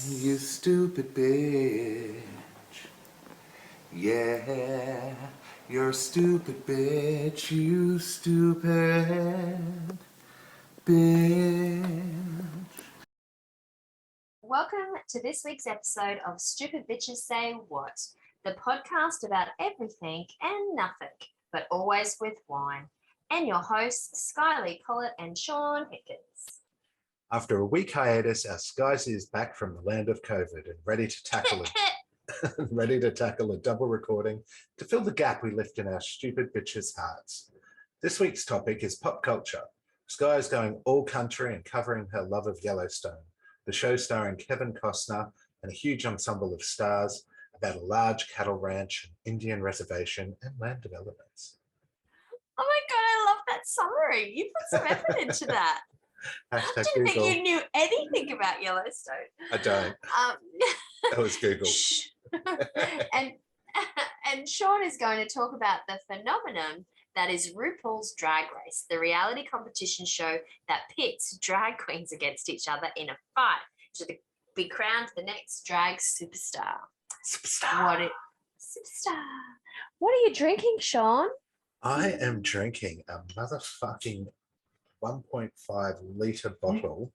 You stupid bitch. Yeah, you're a stupid bitch. You stupid bitch. Welcome to this week's episode of Stupid Bitches Say What, the podcast about everything and nothing, but always with wine. And your hosts, Skye Collett and Sean Hickens. After a week hiatus, our Skye is back from the land of COVID and ready to tackle a double recording to fill the gap we left in our stupid bitches' hearts. This week's topic is pop culture. Skye is going all country and covering her love of Yellowstone, the show starring Kevin Costner and a huge ensemble of stars about a large cattle ranch, an Indian reservation, and land developments. Oh my God, I love that summary. You put some effort into that. I didn't think you knew anything about Yellowstone. I don't. That was Google. and Sean is going to talk about the phenomenon that is RuPaul's Drag Race, the reality competition show that pits drag queens against each other in a fight to be crowned the next drag superstar. Superstar. What are you drinking, Sean? I am drinking a motherfucking 1.5 litre bottle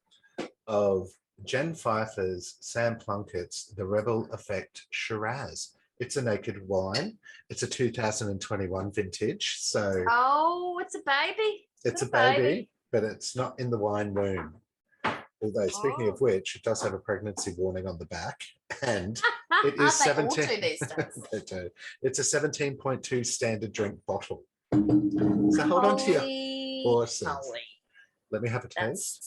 of Jen Pfeiffer's Sam Plunkett's The Rebel Effect Shiraz. It's a naked wine. It's a 2021 vintage. So it's a baby. It's a baby, but it's not in the wine womb. Although, speaking of which, it does have a pregnancy warning on the back, and it is 17. They do. It's a 17.2 standard drink bottle. So hold on to your horses. Let me have a taste.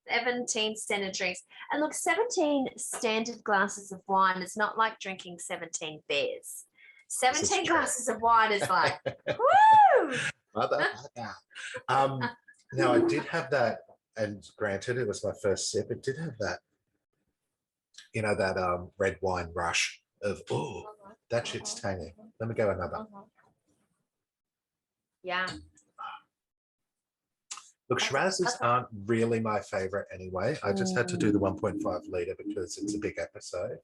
17 standard drinks. And look, 17 standard glasses of wine is not like drinking 17 beers. 17 glasses of wine is like, woo! Motherfucker. Now, I did have that, and granted, it was my first sip. It did have that, that red wine rush of, that shit's tangy. Let me go another. Yeah. Look, Shirazes aren't really my favorite anyway. I just had to do the 1.5 litre because it's a big episode.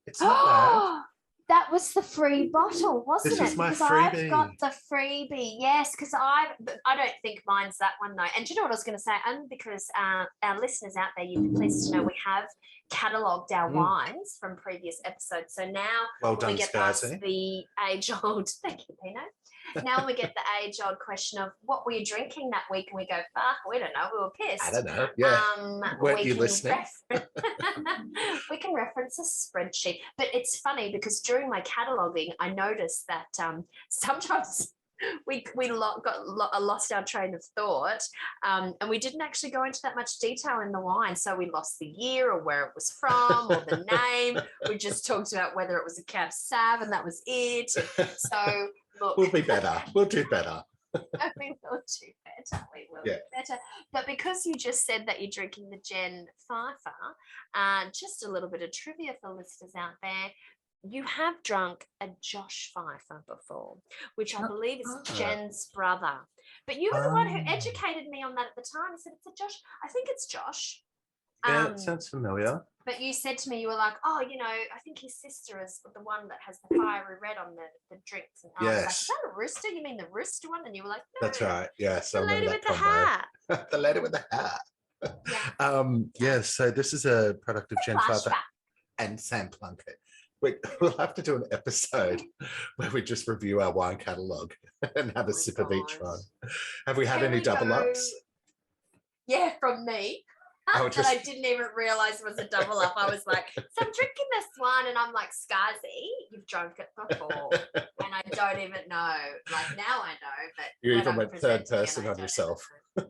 It's not bad. That was the free bottle, wasn't it? This is my because freebie. I've got the freebie, yes, because I don't think mine's that one, though. And do you know what I was going to say? And because our listeners out there, you'd be pleased to know we have catalogued our wines from previous episodes. So now when we get past the age-old, thank you, Pino. Now we get the age-old question of what were you drinking that week, and we go, fuck, we don't know, we were pissed. I don't know. Yeah. Weren't you listening? We can reference a spreadsheet, but it's funny because during my cataloguing, I noticed that sometimes we lost our train of thought, and we didn't actually go into that much detail in the wine. So we lost the year or where it was from or the name. We just talked about whether it was a Cab Sav, and that was it. So look, we'll be better. We'll do better. We will do better. We will do better. But because you just said that you're drinking the Jen Pfeiffer, just a little bit of trivia for listeners out there. You have drunk a Josh Pfeiffer before, which I believe is Jen's brother. But you were the one who educated me on that at the time. I said, it's a Josh. I think it's Josh. Yeah, it sounds familiar. But you said to me, you were like, I think his sister is the one that has the fiery red on the drinks. And I was like, is that a rooster? You mean the rooster one? And you were like, no. That's right. Yeah. So the lady with the hat. The lady with the hat. Yeah. So this is a product of Jen Pfeiffer and Sam Plunkett. We'll have to do an episode where we just review our wine catalogue and have a sip of each one. Have we had any double ups? Yeah, from me. That I didn't even realise was a double up. I was like, so I'm drinking this one, and I'm like, Skazi, you've drunk it before. And I don't even know. Like, now I know, but you even went third person on yourself. I'm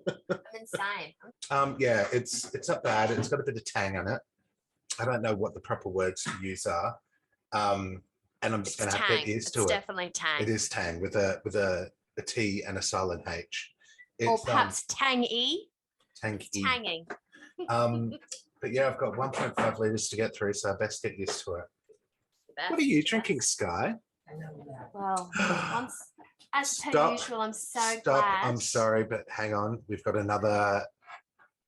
insane. Yeah, it's not bad. It's got a bit of tang on it. I don't know what the proper words to use are. And I'm just going to have to get used to it. It's definitely tang. It is tang with a T and a silent H. Or perhaps tangy. Tanging. But yeah, I've got 1.5 litres to get through, so I best get used to it. What are you drinking, Skye? Well, as per usual, I'm so glad. I'm sorry, but hang on. We've got another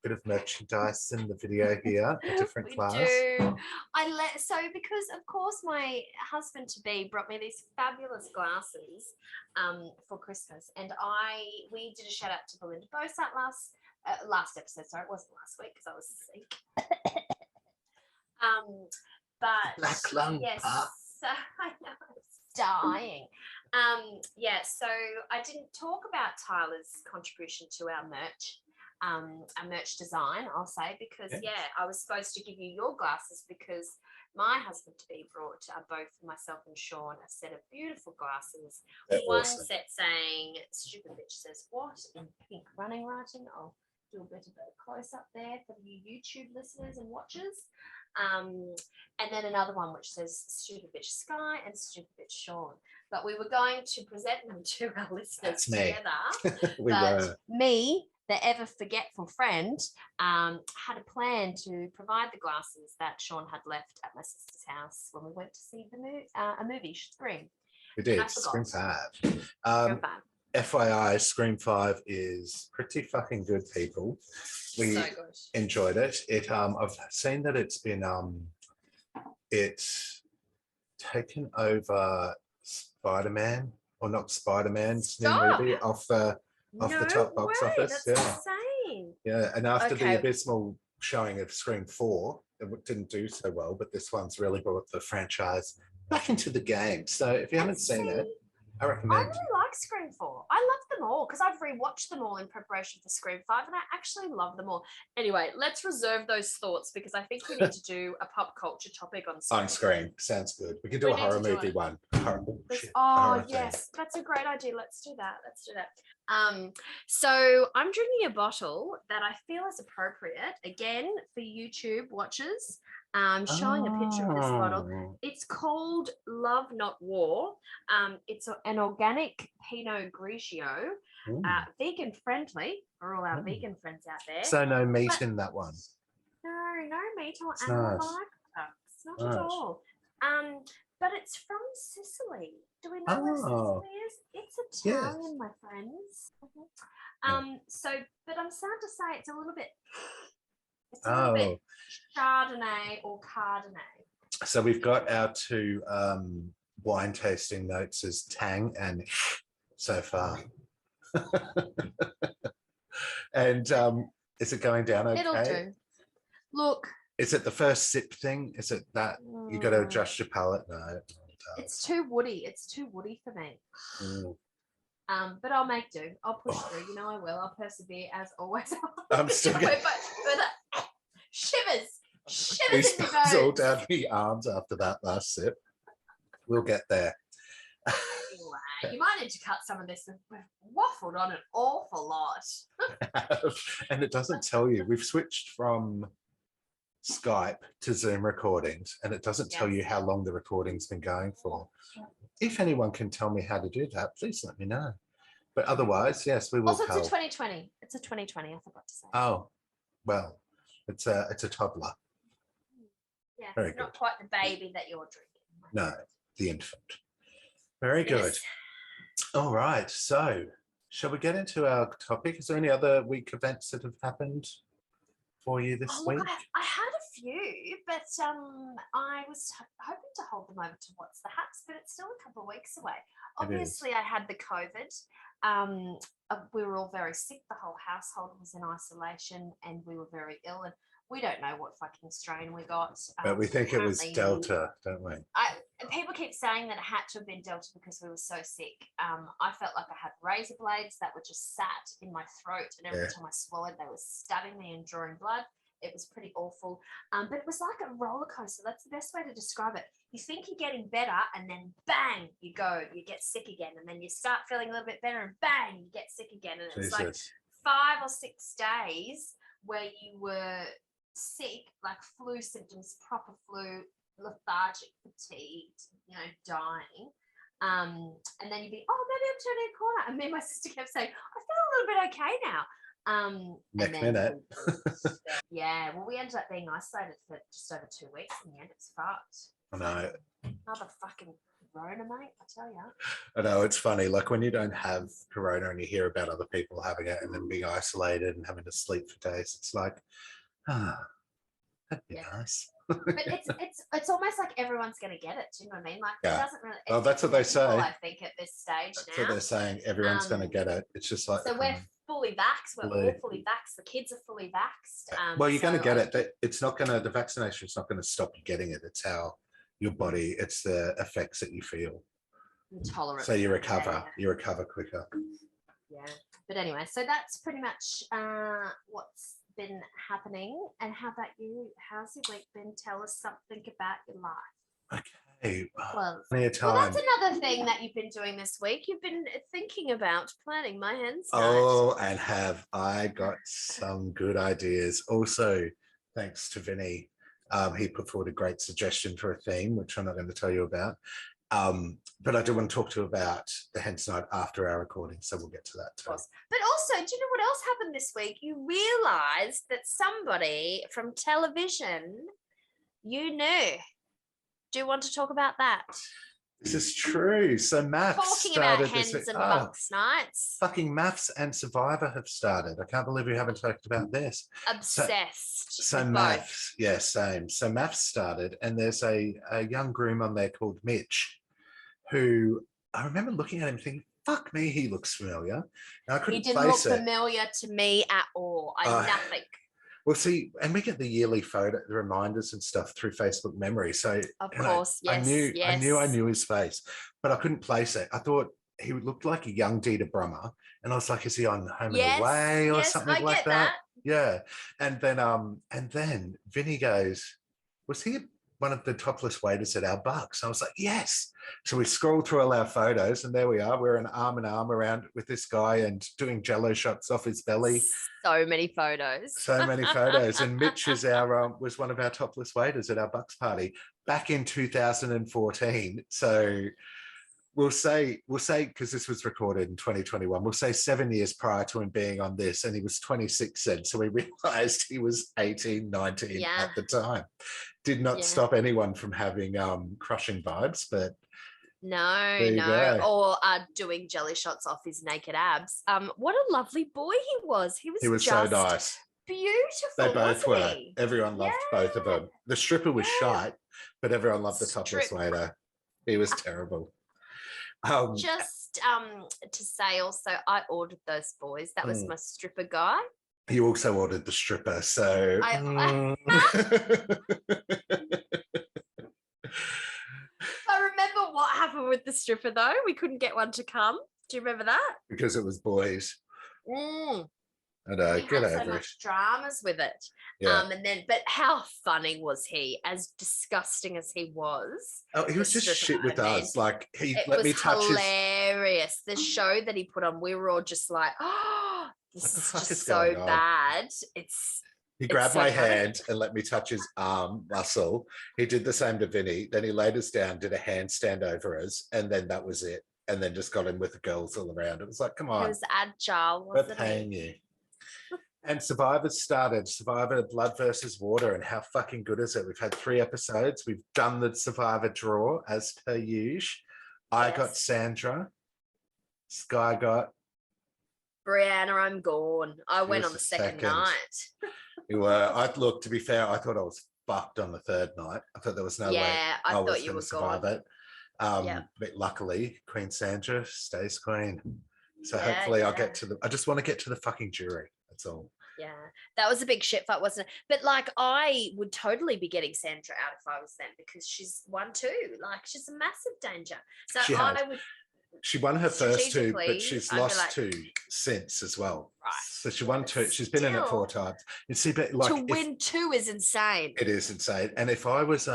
bit of merchandise in the video here, a different We class. do. So because of course my husband to be brought me these fabulous glasses for Christmas, and we did a shout out to Belinda Bosat last episode. Sorry, it wasn't last week because I was sick. But Black lung. yes, so I know it's dying. So I didn't talk about Tyler's contribution to our merch design, I'll say, because I was supposed to give you your glasses because my husband to be brought both myself and Sean a set of beautiful glasses. They're One awesome. set saying "Stupid bitch says what" in pink running writing. I'll do a bit of a close up there for you YouTube listeners and watchers. And then another one which says "Stupid bitch Skye" and "Stupid bitch Sean." But we were going to present them to our listeners together. Me, the ever forgetful friend, had a plan to provide the glasses that Sean had left at my sister's house when we went to see a movie, Scream. We did, Scream 5. Scream 5. FYI, Scream 5 is pretty fucking good, people. We So good. enjoyed it. I've seen that it's been it's taken over Spider-Man, or not Spider-Man's new movie off the top box office. That's insane. Yeah, and after the abysmal showing of Scream 4, it didn't do so well, but this one's really brought the franchise back into the game. So if you haven't seen it, I recommend. I really like Scream 4. I love them all because I've rewatched them all in preparation for Scream 5 and I actually love them all. Anyway, let's reserve those thoughts because I think we need to do a pop culture topic on Scream. On Scream. Sounds good. We can do a horror movie one. Yes. That's a great idea. Let's do that. So I'm drinking a bottle that I feel is appropriate, again, for YouTube watchers. I'm showing a picture of this bottle. It's called Love Not War. It's an organic Pinot Grigio, vegan friendly for all our vegan friends out there. So no meat in that one. No meat or animal byproducts, not at all. But it's from Sicily. Do we know where Sicily is? It's Italian, my friends. But I'm sad to say it's a little bit Chardonnay or Cardonnay. So we've got our two wine tasting notes as tang and so far. And is it going down okay? It'll do. Look. Is it the first sip thing? Is it that you got to adjust your palate? No. It's too woody. It's too woody for me. But I'll make do. I'll push through. You know I will. I'll persevere as always. I'm still getting shivers in my bones. All down the arms after that last sip. We'll get there. Anyway, you might need to cut some of this. We've waffled on an awful lot. And it doesn't tell you. We've switched from Skype to Zoom recordings, and it doesn't tell you how long the recording's been going for. If anyone can tell me how to do that, please let me know. But otherwise, yes, we will. Also, it's a 2020. It's a 2020. I forgot to say. Oh, well, it's a toddler. Yeah, very it's good. Not quite the baby that you're drinking. No, the infant. Very good. All right. So, shall we get into our topic? Is there any other week events that have happened for you this week? Look, I had a few, but I was hoping to hold them over to What's the Haps, but it's still a couple of weeks away. Obviously, I had the COVID. We were all very sick. The whole household was in isolation, and we were very ill. And we don't know what fucking strain we got. But we think it was Delta, don't we? People keep saying that it had to have been Delta because we were so sick. I felt like I had razor blades that were just sat in my throat, and every time I swallowed, they were stabbing me and drawing blood. It was pretty awful. But it was like a roller coaster. That's the best way to describe it. You think you're getting better, and then bang, you get sick again. And then you start feeling a little bit better, and bang, you get sick again. And it's like 5 or 6 days where you were sick, like flu symptoms, proper flu, lethargic, fatigued, dying. And then you'd be, maybe I'm turning a corner. And me and my sister kept saying, I feel a little bit okay now. Next minute. Well, we ended up being isolated for just over 2 weeks in the end. It's fucked. I know. Another fucking corona, mate, I tell you. I know, it's funny. Like when you don't have corona and you hear about other people having it and then being isolated and having to sleep for days, it's like, that'd be nice. But it's almost like everyone's going to get it. Do you know what I mean? Like it doesn't really. Well, that's what they say. I think at this stage That's now. what they're saying. Everyone's going to get it. It's just like so we're fully vaxxed. We're all fully vaxxed. The kids are fully vaxxed. Well, you're going to get it. It's not going to. The vaccination is not going to stop you getting it. It's how your body. It's the effects that you feel. Intolerant. So you recover. Yeah. You recover quicker. Yeah. But anyway, so that's pretty much what's been happening. And how about you? How's your week been? Tell us something about your life. Okay. Well, that's another thing that you've been doing this week. You've been thinking about planning my hen's night. Oh, and have I got some good ideas? Also, thanks to Vinny. He put forward a great suggestion for a theme, which I'm not going to tell you about. But I do want to talk to you about the hen's night after our recording, so we'll get to that too. But also, do you know what else happened this week? You realised that somebody from television you knew. Do you want to talk about that? This is true. So maths talking started about hens and bucks nights. Fucking maths and Survivor have started. I can't believe we haven't talked about this. Obsessed. So maths, yeah, same. So maths started, and there's a young groom on there called Mitch, who I remember looking at him thinking, fuck me, he looks familiar. And I couldn't place it. He didn't look familiar to me at all. Nothing. Well, see, and we get the yearly photo, the reminders and stuff through Facebook memory. So of course, I knew his face, but I couldn't place it. I thought he looked like a young Dieter Brummer, and I was like, is he on Home and Away or something like that? Yeah. And then Vinny goes, was he one of the topless waiters at our Bucks? I was like, yes. So we scrolled through all our photos, and there we are. We're an arm in arm around with this guy and doing jello shots off his belly. So many photos. And Mitch is was one of our topless waiters at our Bucks party back in 2014. So we'll say because this was recorded in 2021, we'll say 7 years prior to him being on this, and he was 26 then. So we realized he was 18, 19 at the time. Did not stop anyone from having crushing vibes, but no, or doing jelly shots off his naked abs. What a lovely boy he was. He was so nice. Beautiful. They both were. Everyone loved both of them. The stripper was shite, but everyone loved the topless waiter. He was terrible. Just to say also, I ordered those boys. That was my stripper guy. You also ordered the stripper, so I remember what happened with the stripper though. We couldn't get one to come. Do you remember that? Because it was boys. I know. Get over so much dramas with it. Yeah. But how funny was he? As disgusting as he was. Oh, he was just shit with us. Like he let me touch hilarious. The show that he put on, we were all just like, oh, this is just so bad. He grabbed my hand and let me touch his arm muscle. He did the same to Vinny. Then he laid us down, did a handstand over us, and then that was it. And then just got in with the girls all around. It was like, come on. It was agile, wasn't we're paying you. And Survivor started. Survivor Blood versus Water. And how fucking good is it? We've had 3 episodes. We've done the Survivor draw as per usual. I got Sandra. Skye got Brianna. I'm gone. I went on the second night. You were. Look, to be fair, I thought I was fucked on the third night. I thought there was no way I thought you were survive gone. It. But luckily, Queen Sandra stays queen. So hopefully I'll get to I just want to get to the fucking jury. That's all. Yeah, that was a big shit fight, wasn't it? But like, I would totally be getting Sandra out if I was them, because she's won 2. Like, she's a massive danger. So she won her first 2, but she's lost 2 since as well. Right. So she won 2. She's been in it 4 times. You see, but like to win 2 is insane. It is insane. And if I was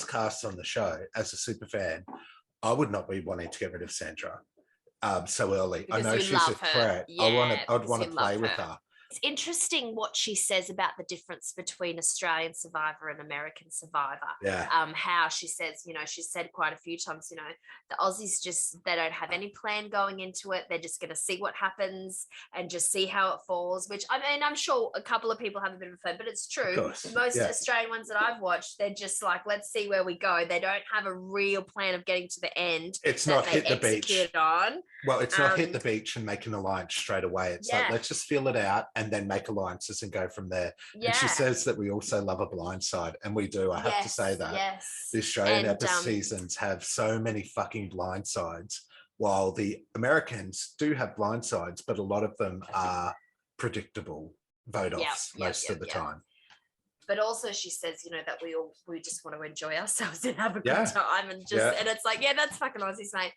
cast on the show as a super fan, I would not be wanting to get rid of Sandra so early. Because I know she's a threat. Yeah, I'd want to play with her. interesting what she says about the difference between Australian Survivor and American Survivor. Yeah. How she says, she's said quite a few times, the Aussies they don't have any plan going into it. They're just going to see what happens and just see how it falls, which, I mean, I'm sure a couple of people have a bit of fun, but it's true. Most Australian ones that I've watched, they're just like, let's see where we go. They don't have a real plan of getting to the end. It's not hit the beach. On. Well, it's not hit the beach and make an alliance straight away. It's like, let's just feel it out and then make alliances and go from there. Yeah. And she says that we also love a blindside, and we do. I have to say that. Yes. The Australian seasons have so many fucking blindsides, while the Americans do have blindsides, but a lot of them are predictable vote-offs most of the time. But also she says, that we just want to enjoy ourselves and have a good time, and and it's like, that's fucking Aussies, mate.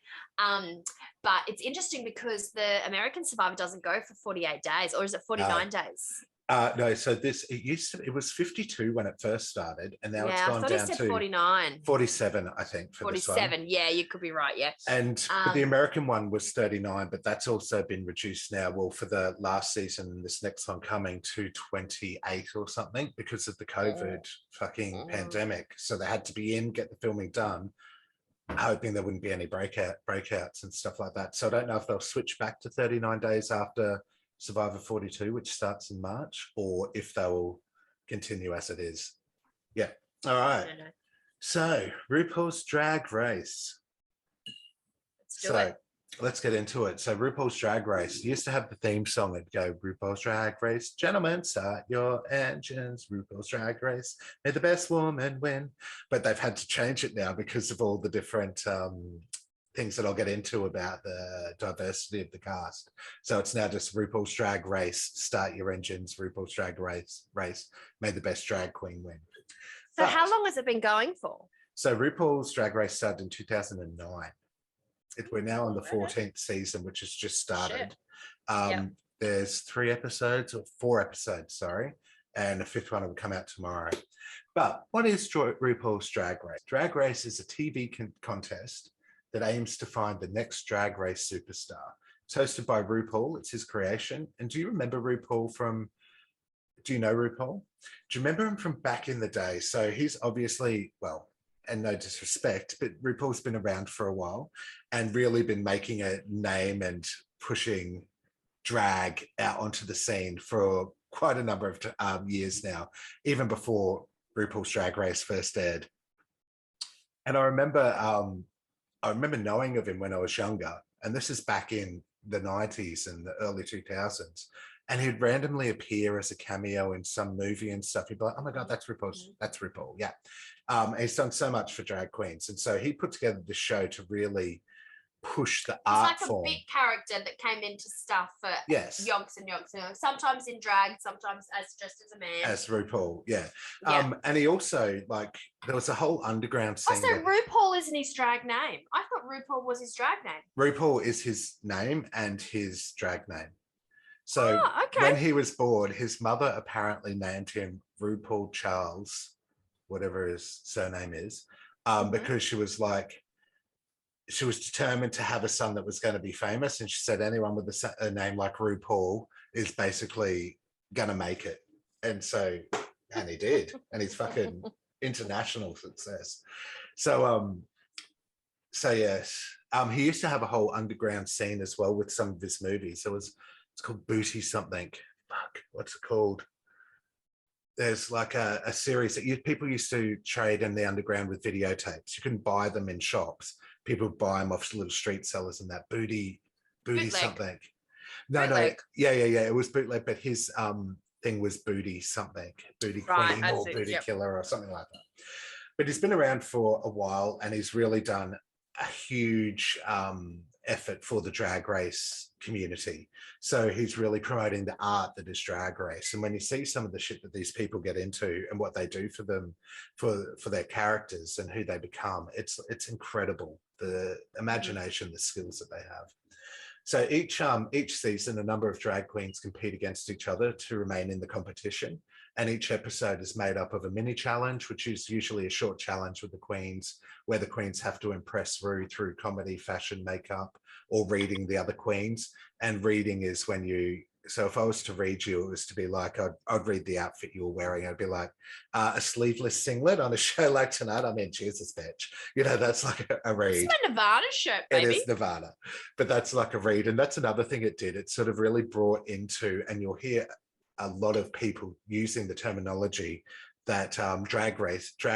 But it's interesting because the American Survivor doesn't go for 48 days, or is it 49 days? No, so it was 52 when it first started, and now it's gone down to 49. 47, I think, for 47, yeah, you could be right, yeah. And the American one was 39, but that's also been reduced now, well, for the last season, this next one coming to 28 or something, because of the COVID fucking pandemic. So they had to be get the filming done, hoping there wouldn't be any breakouts and stuff like that. So I don't know if they'll switch back to 39 days after Survivor 42, which starts in March, or if they will continue as it is. Yeah. All right. So RuPaul's Drag Race. Let's get into it. So RuPaul's Drag Race used to have the theme song. It'd go, RuPaul's Drag Race, gentlemen, start your engines. RuPaul's Drag Race, may the best woman win. But they've had to change it now because of all the different things that I'll get into about the diversity of the cast. So it's now just RuPaul's Drag Race, start your engines, RuPaul's Drag Race, may the best drag queen win. So how long has it been going for? So RuPaul's Drag Race started in 2009. We're now on the 14th season, which has just started. There's 4 episodes, and the 5th one will come out tomorrow. But what is RuPaul's Drag Race? Drag Race is a TV contest that aims to find the next Drag Race superstar. It's hosted by RuPaul. It's his creation. And do you remember RuPaul do you know RuPaul? Do you remember him from back in the day? So he's obviously, well, and no disrespect, but RuPaul's been around for a while and really been making a name and pushing drag out onto the scene for quite a number of years now, even before RuPaul's Drag Race first aired. And I remember knowing of him when I was younger, and this is back in the 90s and the early 2000s, and he'd randomly appear as a cameo in some movie and stuff. He'd be like, oh my God, that's RuPaul, yeah. He's done so much for drag queens. And so he put together this show to really push the art form. It's like a big character that came into stuff for yonks and yonks. Sometimes in drag, sometimes just as a man. As RuPaul, yeah. And he also, there was a whole underground scene. Also, RuPaul isn't his drag name. I thought RuPaul was his drag name. RuPaul is his name and his drag name. So when he was born, his mother apparently named him RuPaul Charles, whatever his surname is, because she was determined to have a son that was going to be famous. And she said anyone with a name like RuPaul is basically going to make it. And he did. And he's fucking international success. So yes, he used to have a whole underground scene as well with some of his movies. It's called Booty something. Fuck, what's it called? There's like a series that people used to trade in the underground with videotapes. You couldn't buy them in shops. People would buy them off little street sellers and that. Booty bootleg. Something. No, yeah. It was bootleg, but his thing was Booty something. Booty Queen or Booty Killer or something like that. But he's been around for a while, and he's really done a huge effort for the drag race community. So he's really promoting the art that is drag race. And when you see some of the shit that these people get into and what they do for them, for their characters and who they become, it's incredible, the imagination, the skills that they have. So each season, a number of drag queens compete against each other to remain in the competition. And each episode is made up of a mini challenge, which is usually a short challenge with the queens, where the queens have to impress Ru through comedy, fashion, makeup, or reading the other queens. And reading is when you So if I was to read you, it was to be like, I'd read the outfit you were wearing. I'd be like, a sleeveless singlet on a show like tonight. I mean, Jesus, bitch. You know, that's like a read. It's my Nevada shirt, baby. It is Nevada, but that's like a read. And that's another thing it did. It sort of really brought into, and you'll hear a lot of people using the terminology that drag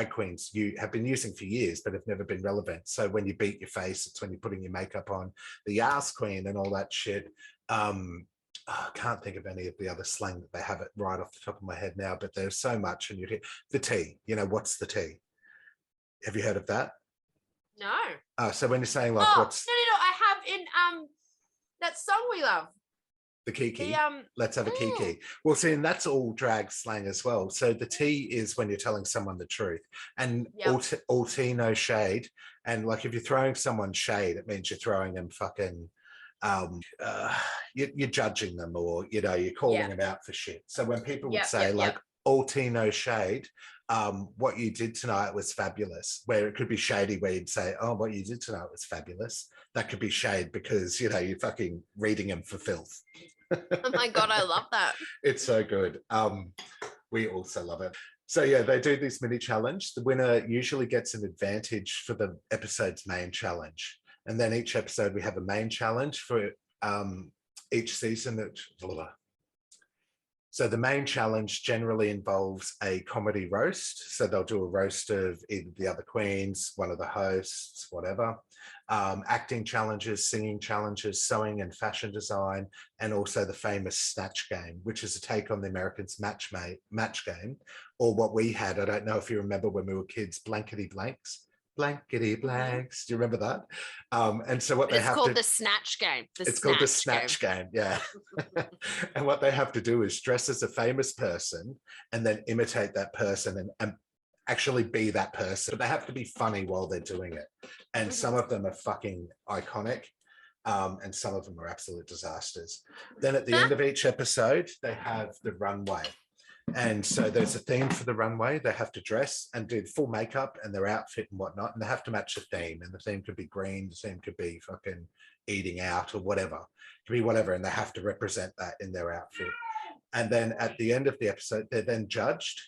queens you have been using for years, but have never been relevant. So when you beat your face, it's when you're putting your makeup on. The ass queen and all that shit. I can't think of any of the other slang that they have it right off the top of my head now, but there's so much. And you'd hear the tea, you know, what's the tea? Have you heard of that? No. So when you're saying like, what's no, I have in that song we love. The kiki. Let's have a kiki. Well, see, and that's all drag slang as well. So the tea is when you're telling someone the truth, and all tea, no shade. And like if you're throwing someone shade, it means you're throwing them fucking. You're judging them, or you know, you're calling them out for shit. So when people would say like all tea, no shade, what you did tonight was fabulous, where it could be shady, where you'd say, oh, what you did tonight was fabulous. That could be shade because, you know, you're fucking reading them for filth. Oh my God, I love that. It's so good. We also love it. So yeah, they do this mini challenge. The winner usually gets an advantage for the episode's main challenge. And then each episode we have a main challenge for each season. So the main challenge generally involves a comedy roast. So they'll do a roast of either the other queens, one of the hosts, whatever. Acting challenges, singing challenges, sewing and fashion design, and also the famous Snatch Game, which is a take on the Americans' match game, or what we had. I don't know if you remember when we were kids, blankety blanks. Blankety blanks. Do you remember that? And so what they have to... It's called the Snatch Game. It's called the Snatch Game, yeah. And what they have to do is dress as a famous person and then imitate that person and actually be that person. But they have to be funny while they're doing it. And some of them are fucking iconic. And some of them are absolute disasters. Then at the end of each episode, they have the runway. And so there's a theme for the runway. They have to dress and do full makeup and their outfit and whatnot, and they have to match the theme. And the theme could be green, the theme could be fucking eating out or whatever. It could be whatever, and they have to represent that in their outfit. And then at the end of the episode, they're then judged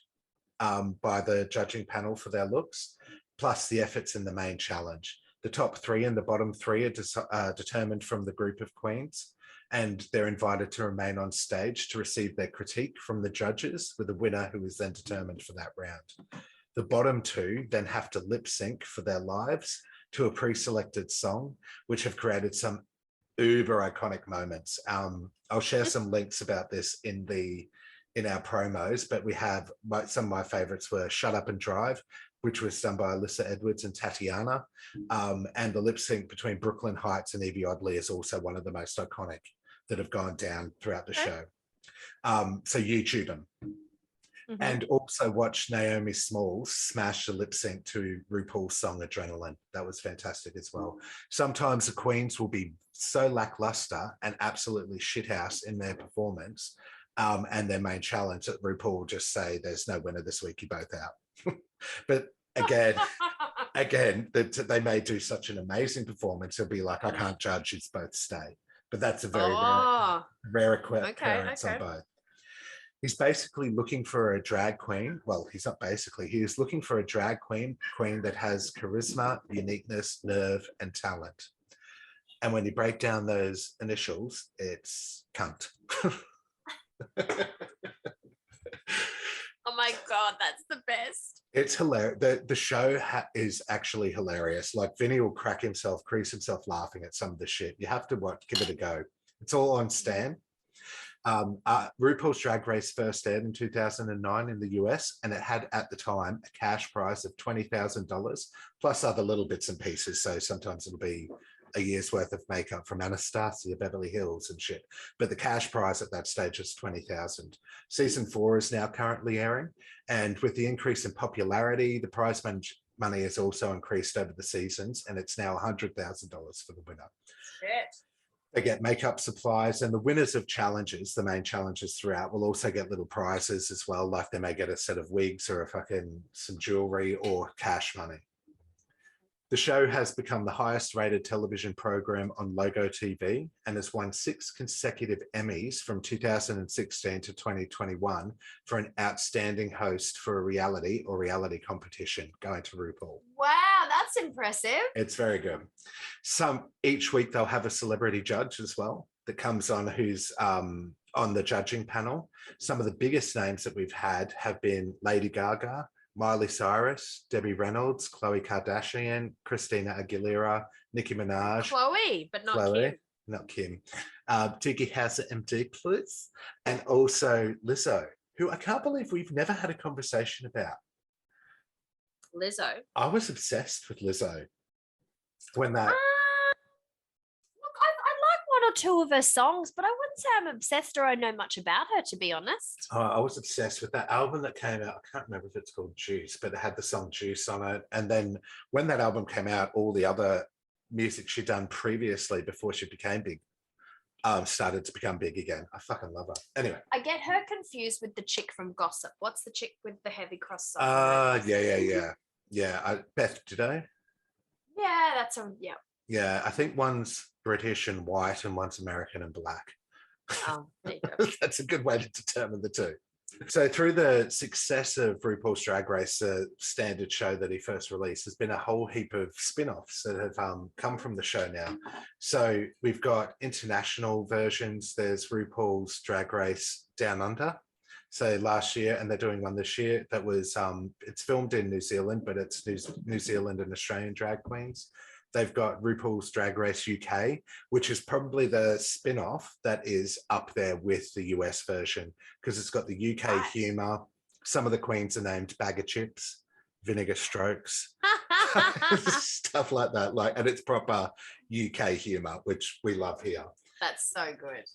by the judging panel for their looks, plus the efforts in the main challenge. The top three and the bottom three are determined from the group of queens. And they're invited to remain on stage to receive their critique from the judges, with a winner who is then determined for that round. The bottom two then have to lip sync for their lives to a pre-selected song, which have created some uber iconic moments. I'll share some links about this in our promos, but we have some of my favorites were Shut Up and Drive, which was done by Alyssa Edwards and Tatiana. And the lip sync between Brooklyn Heights and Evie Oddly is also one of the most iconic that have gone down throughout the show. So YouTube them. And also watch Naomi Smalls smash the lip sync to RuPaul's song Adrenaline. That was fantastic as well. Sometimes the queens will be so lackluster and absolutely shithouse in their performance and their main challenge that RuPaul will just say, there's no winner this week, you both out. But again, they may do such an amazing performance. It'll be like, I can't judge, it's both stay. But that's a very rare occurrence on both. He's basically looking for a drag queen. Well, he's not basically. He is looking for a drag queen that has charisma, uniqueness, nerve, and talent. And when you break down those initials, it's cunt. Oh my God, that's the best. It's hilarious. The show is actually hilarious. Like Vinny will crease himself laughing at some of the shit. You have to give it a go. It's all on Stan. RuPaul's Drag Race first aired in 2009 in the US, and it had at the time a cash prize of $20,000 plus other little bits and pieces. So sometimes it'll be a year's worth of makeup from Anastasia Beverly Hills and shit. But the cash prize at that stage was $20,000. Season 4 is now currently airing. And with the increase in popularity, the prize money has also increased over the seasons, and it's now $100,000 for the winner. Shit. They get makeup supplies, and the winners of challenges, the main challenges throughout, will also get little prizes as well. Like they may get a set of wigs or some jewelry or cash money. The show has become the highest rated television program on Logo TV and has won 6 consecutive Emmys from 2016 to 2021 for an outstanding host for a reality or reality competition, going to RuPaul. Wow, that's impressive. It's very good. Each week they'll have a celebrity judge as well that comes on who's on the judging panel. Some of the biggest names that we've had have been Lady Gaga, Miley Cyrus, Debbie Reynolds, Khloe Kardashian, Christina Aguilera, Nicki Minaj. Chloe, but not Kim. Not Kim. Doogie Howser MD, please. And also Lizzo, who I can't believe we've never had a conversation about. Lizzo. I was obsessed with Lizzo when that... Look, I like one or two of her songs, but I wouldn't say I'm obsessed or I know much about her, to be honest. I was obsessed with that album that came out. I can't remember if it's called Juice, but it had the song Juice on it. And then when that album came out, all the other music she'd done previously before she became big started to become big again. I fucking love her. Anyway. I get her confused with the chick from Gossip. What's the chick with the heavy cross song? Yeah. Beth Ditto. Yeah, that's a, yeah. Yeah, I think one's British and white and one's American and black. Oh, there you go. That's a good way to determine the two. So through the success of RuPaul's Drag Race, a standard show that he first released, there's been a whole heap of spin-offs that have come from the show now. So we've got international versions. There's RuPaul's Drag Race Down Under. So last year, and they're doing one this year, that was, it's filmed in New Zealand, but it's New Zealand and Australian drag queens. They've got RuPaul's Drag Race UK, which is probably the spin-off that is up there with the US version because it's got the UK humour. Some of the queens are named Bag of Chips, Vinegar Strokes, stuff like that. And it's proper UK humour, which we love here. That's so good.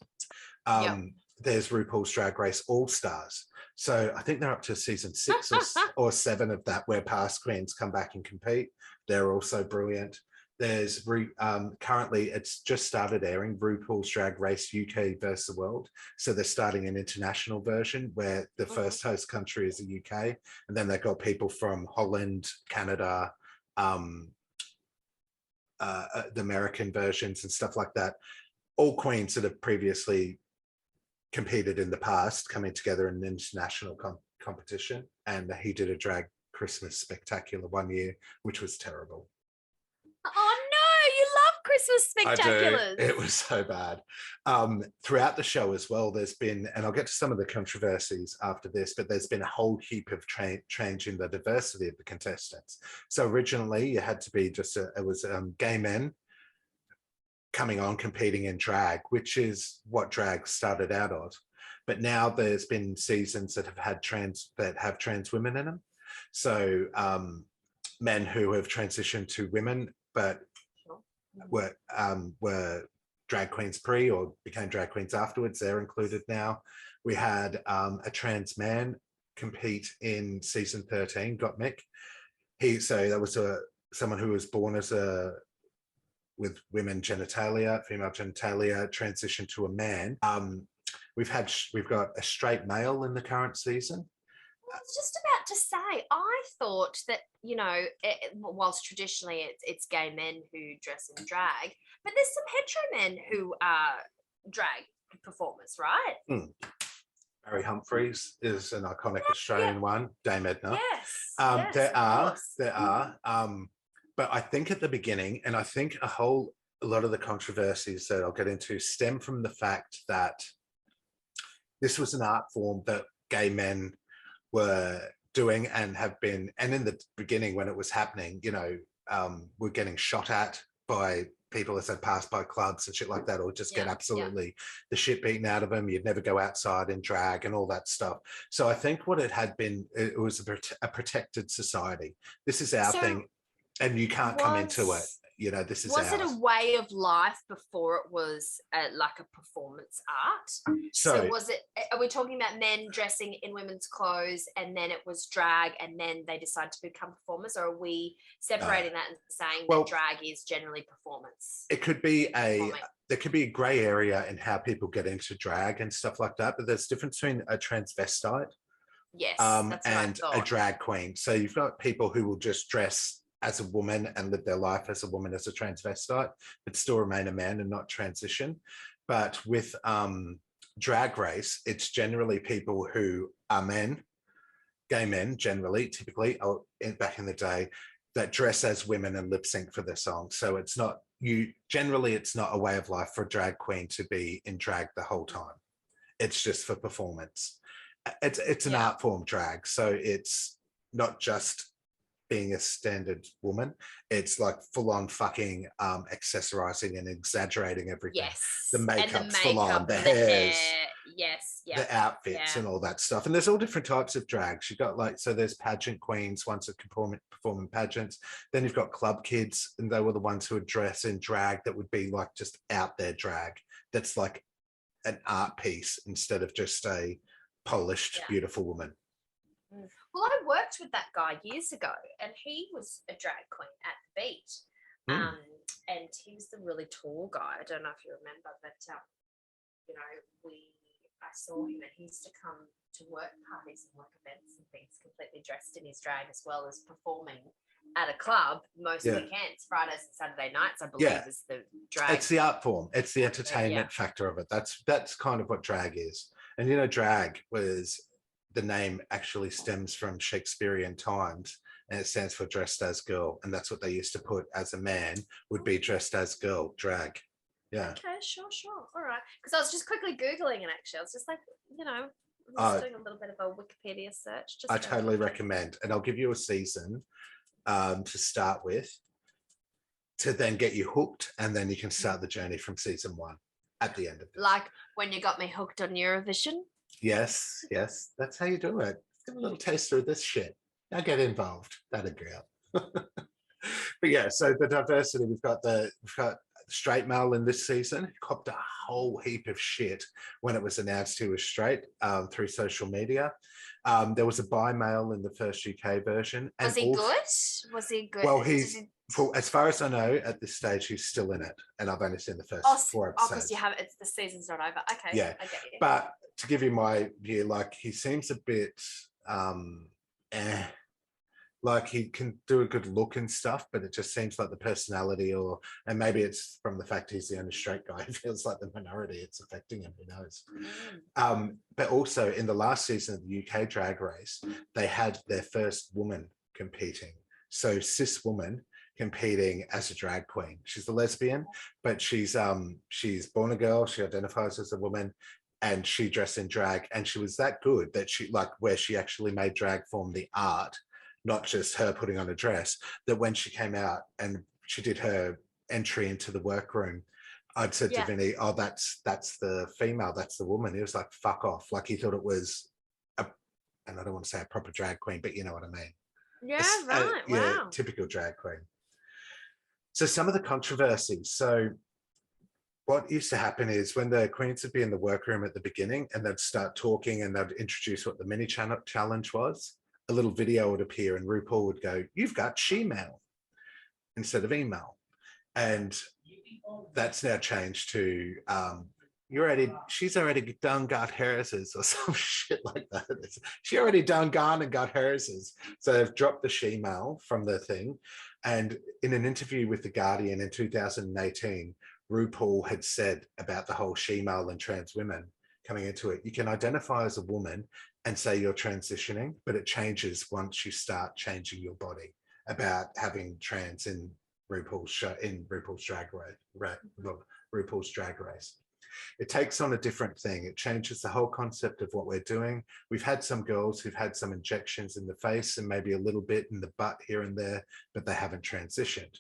There's RuPaul's Drag Race All Stars. So I think they're up to season 6 or 7 of that, where past queens come back and compete. They're also brilliant. There's currently, it's just started airing, RuPaul's Drag Race UK versus the World. So they're starting an international version where the first host country is the UK. And then they've got people from Holland, Canada, the American versions and stuff like that. All queens that have previously competed in the past coming together in an international competition. And he did a drag Christmas spectacular one year, which was terrible. Oh no, you love Christmas spectaculars. I do. It was so bad. Throughout the show as well, there's been, and I'll get to some of the controversies after this, but there's been a whole heap of change in the diversity of the contestants. So originally you had to be just, it was gay men coming on competing in drag, which is what drag started out of. But now there's been seasons that have had trans women in them. So men who have transitioned to women, but were drag queens pre or became drag queens afterwards. They're included now. We had a trans man compete in season 13, Gottmik. So that was someone who was born as with women genitalia, female genitalia, transitioned to a man. We've got a straight male in the current season. I was just about to say, I thought that, whilst traditionally it's gay men who dress in drag, but there's some hetero men who are drag performers, right? Barry Humphries is an iconic Australian one, Dame Edna. Yes, there are. But I think at the beginning, and I think a lot of the controversies that I'll get into stem from the fact that this was an art form that gay men were doing and have been, and in the beginning when it was happening, were getting shot at by people as they passed by clubs and shit like that, or just get absolutely the shit beaten out of them. You'd never go outside in drag and all that stuff. So I think what it had been, it was a protected society. This is our thing, and you can't come into it. This is Was it a way of life before it was like a performance art? So was it, are we talking about men dressing in women's clothes and then it was drag and then they decided to become performers, or are we separating that and saying that drag is generally performance? It could be there could be a grey area in how people get into drag and stuff like that, but there's a difference between a transvestite and a drag queen. So you've got people who will just dress as a woman and live their life as a woman, as a transvestite, but still remain a man and not transition. But with Drag Race, it's generally people who are men, gay men generally, typically, back in the day, that dress as women and lip sync for their song. So it's not, generally it's not a way of life for a drag queen to be in drag the whole time. It's just for performance. It's an art form, drag. So it's not just being a standard woman, it's like full on fucking accessorizing and exaggerating everything. Yes. The makeup's full on, the hairs, yes, the outfits and all that stuff. And there's all different types of drags. You've got like, so there's pageant queens, ones that perform in pageants. Then you've got club kids, and they were the ones who would dress in drag that would be like just out there drag. That's like an art piece instead of just a polished, beautiful woman. Well, I worked with that guy years ago, and he was a drag queen at the beat. And he was the really tall guy. I don't know if you remember, but you know, I saw him, and he used to come to work parties and work events and things, completely dressed in his drag, as well as performing at a club most weekends, Fridays and Saturday nights, I believe, is the drag. It's the art form. It's the entertainment factor of it. That's kind of what drag is. And you know, drag was, the name actually stems from Shakespearean times, and it stands for dressed as girl, and that's what they used to put as a man, would be dressed as girl, drag. Yeah. Okay, sure. All right. Because I was just quickly Googling it, actually. I was just like, you know, I was doing a little bit of a Wikipedia search. I totally recommend, and I'll give you a season to start with, to then get you hooked, and then you can start the journey from season 1 at the end of it. Like when you got me hooked on Eurovision? Yes, that's how you do it. Give a little taster of this shit. Now get involved. That'd girl. But yeah, so the diversity, we've got straight male in this season. He copped a whole heap of shit when it was announced he was straight through social media. There was a bi male in the first UK version. Was he good? Was he good? Well, as far as I know, at this stage, he's still in it, and I've only seen the first 4 episodes. Because you have it's the season's not over. Okay, yeah, I get you. But to give you my view, like he seems a bit, like he can do a good look and stuff, but it just seems like the personality, and maybe it's from the fact he's the only straight guy. It feels like the minority. It's affecting him. Who knows? But also in the last season of the UK Drag Race, they had their first woman competing. So cis woman competing as a drag queen. She's a lesbian, but she's born a girl. She identifies as a woman, and she dressed in drag. And she was that good that where she actually made drag form the art, not just her putting on a dress, that when she came out and she did her entry into the workroom, I'd said to Vinny, oh, that's the female, that's the woman. He was like, fuck off. Like he thought it was and I don't want to say a proper drag queen, but you know what I mean. Yeah, right. Wow. Yeah, typical drag queen. So some of the controversies. So what used to happen is when the queens would be in the workroom at the beginning, and they'd start talking and they'd introduce what the mini challenge was, a little video would appear and RuPaul would go, you've got she-male instead of email. And that's now changed to she's already done got hers, or some shit like that. She already done gone and got hers. So they've dropped the she-male from the thing. And in an interview with The Guardian in 2018, RuPaul had said about the whole she-male and trans women coming into it, you can identify as a woman and say you're transitioning, but it changes once you start changing your body. About having trans in RuPaul's show, in RuPaul's Drag Race. It takes on a different thing. It changes the whole concept of what we're doing. We've had some girls who've had some injections in the face and maybe a little bit in the butt here and there, but they haven't transitioned.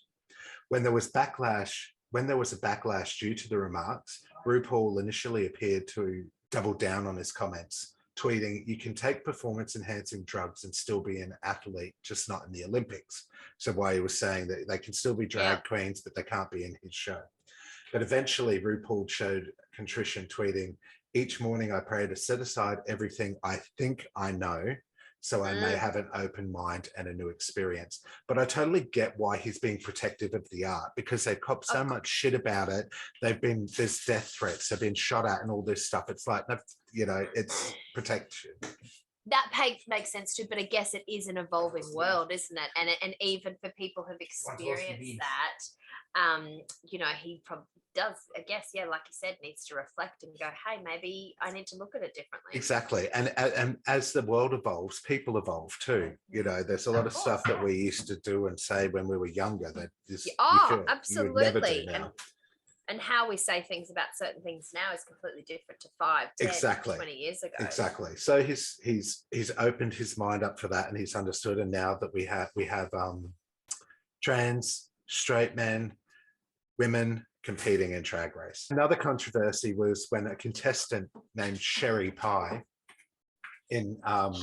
When there was a backlash due to the remarks, RuPaul initially appeared to double down on his comments, tweeting, you can take performance-enhancing drugs and still be an athlete, just not in the Olympics. So why he was saying that they can still be drag queens, but they can't be in his show. But eventually RuPaul showed contrition, tweeting, each morning I pray to set aside everything I think I know, so I may have an open mind and a new experience. But I totally get why he's being protective of the art, because they've copped so much shit about it. There's death threats, they've been shot at and all this stuff. It's like, you know, it's protection. makes sense too, but I guess it is an evolving world, isn't it? And even for people who've experienced that, you know, he probably does, I guess, yeah, like you said, needs to reflect and go, hey, maybe I need to look at it differently. Exactly. And as the world evolves, people evolve too. You know, there's a lot of stuff that we used to do and say when we were younger that just absolutely. you would never do now. And how we say things about certain things now is completely different to 5, 10, 20 years ago. Exactly. So he's opened his mind up for that, and he's understood. And now that we have trans, straight men, women competing in Drag Race. Another controversy was when a contestant named Sherry Pie in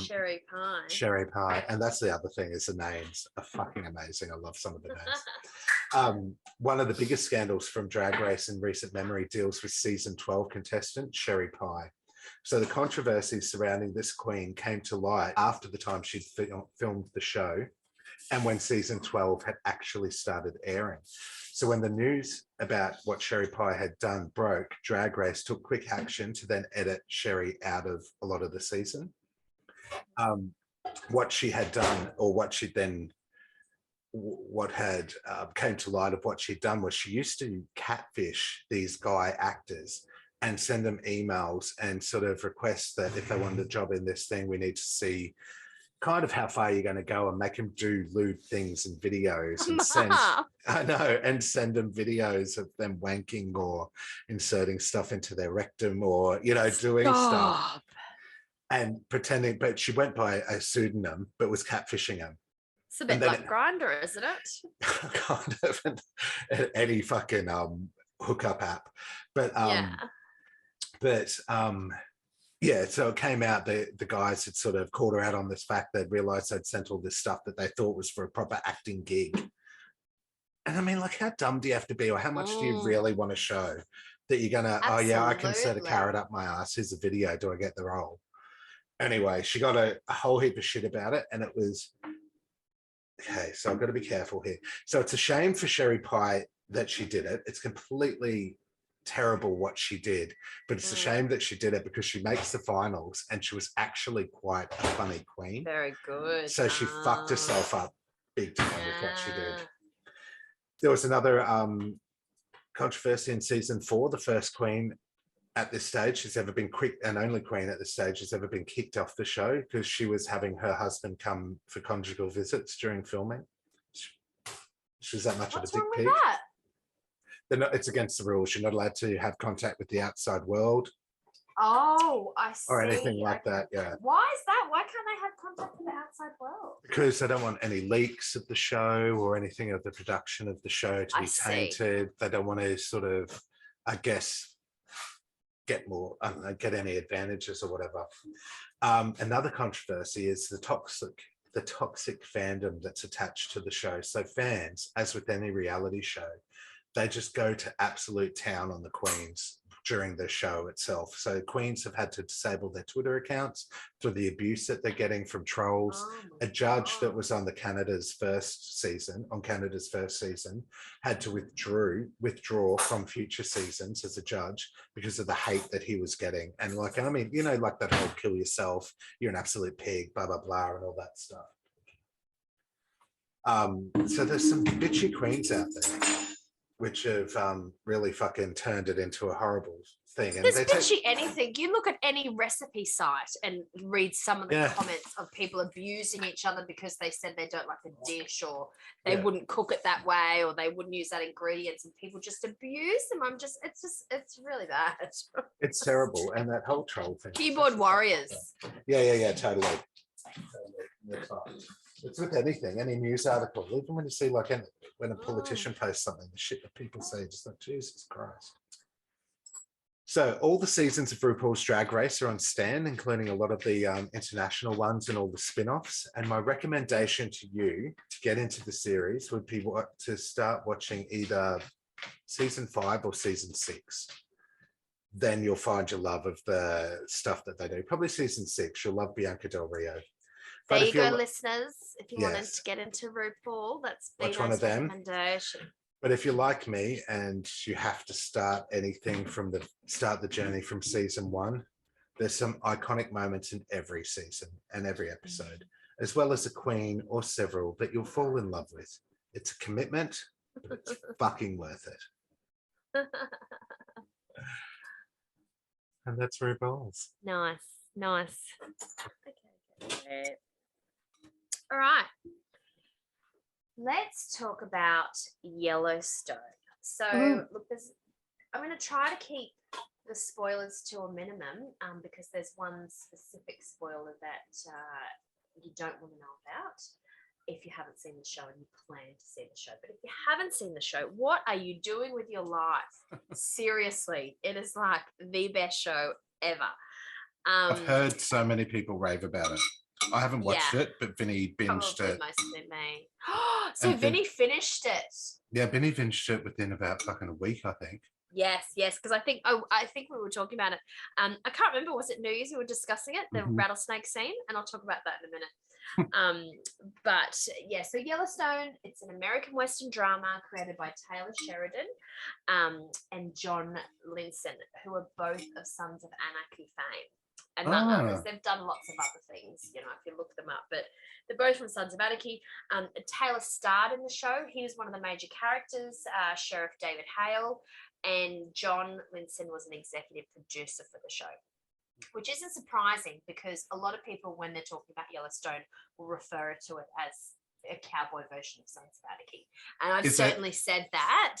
Sherry Pie, and that's the other thing, is the names are fucking amazing. I love some of the names. One of the biggest scandals from Drag Race in recent memory deals with season 12 contestant Sherry Pie. So the controversy surrounding this queen came to light after the time she'd filmed the show and when season 12 had actually started airing. So when the news about what Sherry Pie had done broke, Drag Race took quick action to then edit Sherry out of a lot of the season. What she had done, or what had came to light of what she'd done, was she used to catfish these guy actors and send them emails and sort of request that if they wanted a job in this thing, we need to see kind of how far you're going to go and make them do lewd things and videos and send them videos of them wanking or inserting stuff into their rectum or, you know, doing stuff and pretending. But she went by a pseudonym but was catfishing them. It's a bit like Grindr, isn't it? Kind of any fucking hookup app. So it came out the guys had sort of called her out on this fact. They'd realized they'd sent all this stuff that they thought was for a proper acting gig. And I mean, like, how dumb do you have to be, or how much do you really want to show that you're gonna, oh yeah, I can set a carrot up my ass, here's a video, do I get the role? Anyway, she got a whole heap of shit about it, and it was, okay, so I've got to be careful here. So it's a shame for Sherry Pie that she did it. It's completely terrible what she did, but it's a shame that she did it because she makes the finals and she was actually quite a funny queen. Very good. So she fucked herself up big time with what she did. There was another controversy in season 4. The first queen at this stage has ever been and only queen at this stage has ever been kicked off the show because she was having her husband come for conjugal visits during filming. She was that much of a dick pig. It's against the rules. You're not allowed to have contact with the outside world. Oh, I see. Or anything like that, yeah. Why is that? Why can't they have contact with the outside world? Because they don't want any leaks of the show or anything of the production of the show to be tainted. They don't want to sort of, I guess, get more, I don't know, get any advantages or whatever. Another controversy is the toxic fandom that's attached to the show. So fans, as with any reality show, they just go to absolute town on the queens during the show itself. So queens have had to disable their Twitter accounts for the abuse that they're getting from trolls. A judge that was on Canada's first season, had to withdraw from future seasons as a judge because of the hate that he was getting. And like, I mean, you know, like that whole kill yourself, you're an absolute pig, blah, blah, blah, and all that stuff. So there's some bitchy queens out there which have really fucking turned it into a horrible thing. And there's bitchy anything. You look at any recipe site and read some of the comments of people abusing each other because they said they don't like a dish or they wouldn't cook it that way or they wouldn't use that ingredients, and people just abuse them. It's really bad. It's terrible. And that whole troll thing. Keyboard warriors. Yeah, totally. It's with anything, any news article, even when you see like when a politician posts something, the shit that people say, just like, Jesus Christ. So all the seasons of RuPaul's Drag Race are on Stan, including a lot of the international ones and all the spin-offs. And my recommendation to you to get into the series would be to start watching either season 5 or season 6. Then you'll find your love of the stuff that they do. Probably season 6, you'll love Bianca Del Rio. There you go, listeners. If you wanted to get into RuPaul, that's watch one of them. But if you're like me and you have to start anything from start the journey from season 1, There's some iconic moments in every season and every episode, as well as a queen or several that you'll fall in love with. It's a commitment, but it's fucking worth it. And that's RuPaul's. Nice. Okay. All right. Let's talk about Yellowstone. So, look, I'm going to try to keep the spoilers to a minimum because there's one specific spoiler that you don't want to know about if you haven't seen the show and you plan to see the show. But if you haven't seen the show, what are you doing with your life? Seriously, it is like the best show ever. I've heard so many people rave about it. I haven't watched it, but Vinny binged it. Mostly me. So Vinny finished it. Yeah, Vinny finished it within about fucking a week, I think. Yes, because I think we were talking about it. I can't remember, was it New Year's we were discussing it, the rattlesnake scene, and I'll talk about that in a minute. But yeah, so Yellowstone, it's an American Western drama created by Taylor Sheridan and John Linson, who are both of Sons of Anarchy fame. And others. They've done lots of other things, you know, if you look them up. But they're both from Sons of Anarchy. Taylor starred in the show. He was one of the major characters, Sheriff David Hale. And John Linson was an executive producer for the show, which isn't surprising because a lot of people, when they're talking about Yellowstone, will refer to it as a cowboy version of Sons of Anarchy. And I've certainly said that.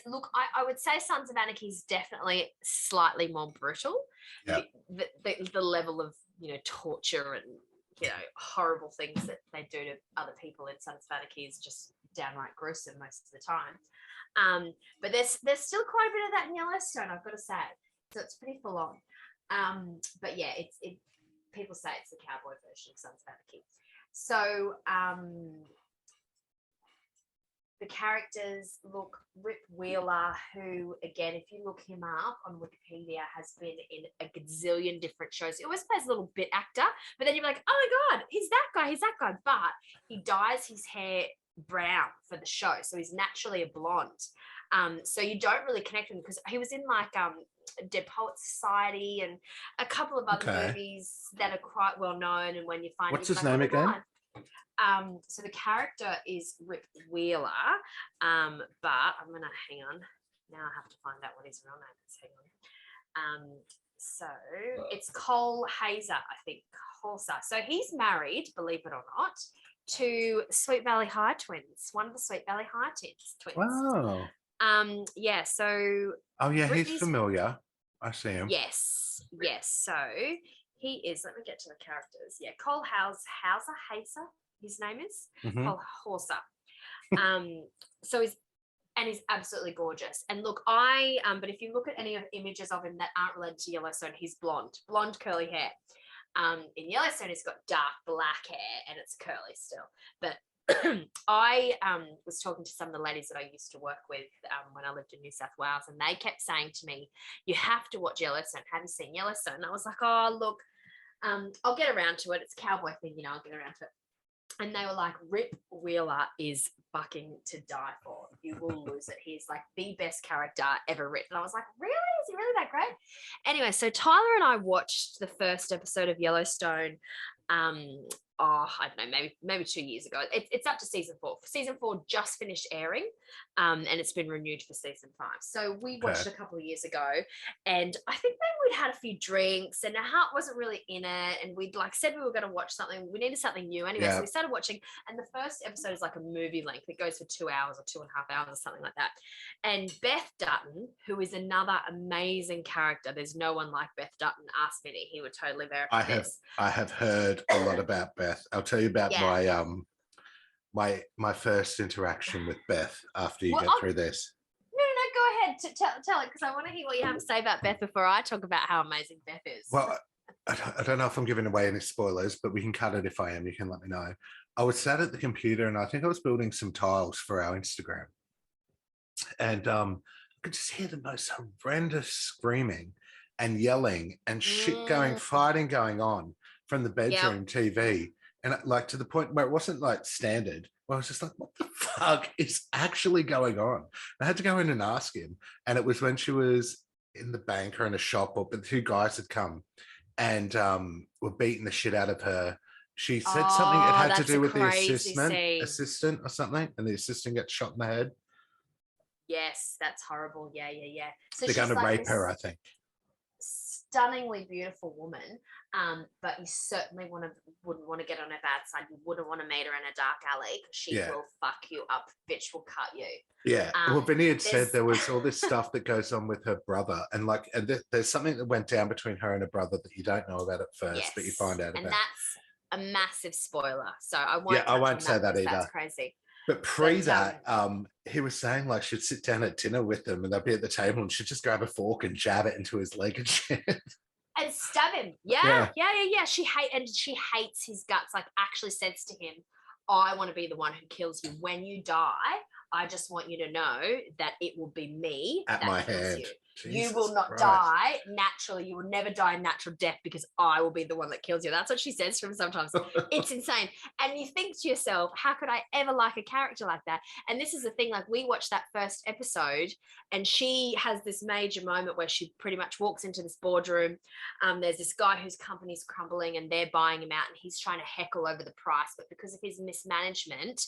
Look, I would say Sons of Anarchy is definitely slightly more brutal. Yeah. The level of, you know, torture and, you know, horrible things that they do to other people in Sons of Anarchy is just downright gruesome most of the time. But there's still quite a bit of that in Yellowstone, I've got to say. So it's pretty full on. But yeah, people say it's the cowboy version of Sons of Anarchy. So the characters, look, Rip Wheeler, who, again, if you look him up on Wikipedia, has been in a gazillion different shows. He always plays a little bit actor, but then you're like, oh my God, he's that guy. But he dyes his hair brown for the show, so he's naturally a blonde. So you don't really connect with him because he was in like Dead Poets Society and a couple of other movies that are quite well known. And when you find what's his name again? So the character is Rip Wheeler, but I'm gonna hang on. Now I have to find out what his real name is. Hang on. So it's Cole Hazer, I think. So he's married, believe it or not, to Sweet Valley High twins, one of the Sweet Valley High twins. Wow. Yeah, so he's familiar. I see him. Yes. So he is, let me get to the characters. Yeah, Cole Hazer, his name is Cole Hauser. So he's absolutely gorgeous. And look, but if you look at any of the images of him that aren't related to Yellowstone, he's blonde curly hair. In Yellowstone, he's got dark black hair and it's curly still. But I was talking to some of the ladies that I used to work with when I lived in New South Wales, and they kept saying to me, you have to watch Yellowstone. Have you seen Yellowstone? And I was like, oh, look, I'll get around to it. It's a cowboy thing, you know, I'll get around to it. And they were like, Rip Wheeler is fucking to die for. You will lose it. He's like the best character ever written. And I was like, really? Is he really that great? Anyway, so Tyler and I watched the first episode of Yellowstone. I don't know, maybe 2 years ago. It's up to season 4. Season 4 just finished airing, and it's been renewed for season 5. So we watched a couple of years ago, and I think maybe we'd had a few drinks, and our heart wasn't really in it, and we'd like said we were going to watch something. We needed something new anyway, so we started watching, and the first episode is like a movie length. It goes for 2 hours or 2.5 hours or something like that. And Beth Dutton, who is another amazing character, there's no one like Beth Dutton. Ask Vinny, he would totally verify this. I have heard a lot about Beth. I'll tell you about my first interaction with Beth after you get through this. No, go ahead. Tell it, because I want to hear what you have to say about Beth before I talk about how amazing Beth is. Well, I don't know if I'm giving away any spoilers, but we can cut it if I am. You can let me know. I was sat at the computer and I think I was building some tiles for our Instagram. And I could just hear the most horrendous screaming and yelling and fighting going on from the bedroom TV. And like to the point where it wasn't like standard. Well, I was just like, what the fuck is actually going on? I had to go in and ask him. And it was when she was in the bank or in a shop, but the two guys had come and were beating the shit out of her. She said something it had to do with the assistant or something, and the assistant gets shot in the head. Yes, that's horrible. Yeah. So they're going to rape her, I think. Stunningly beautiful woman, but you certainly wouldn't want to get on her bad side. You wouldn't want to meet her in a dark alley because she will fuck you up. Bitch will cut you. Yeah. Well, Vinny had said there was all this stuff that goes on with her brother, and there's something that went down between her and her brother that you don't know about at first, but you find out about. And that's a massive spoiler. So I won't. Yeah, I won't say that either. That's crazy. But he was saying like she'd sit down at dinner with them and they'd be at the table and she'd just grab a fork and jab it into his leg and shit. And stab him. Yeah. She hates his guts. Like actually says to him, I want to be the one who kills you. When you die, I just want you to know that it will be me at my hand. You. You will not die naturally. You will never die a natural death because I will be the one that kills you. That's what she says to him sometimes. It's insane. And you think to yourself, how could I ever like a character like that? And this is the thing, like we watched that first episode and she has this major moment where she pretty much walks into this boardroom. There's this guy whose company's crumbling and they're buying him out and he's trying to heckle over the price. But because of his mismanagement,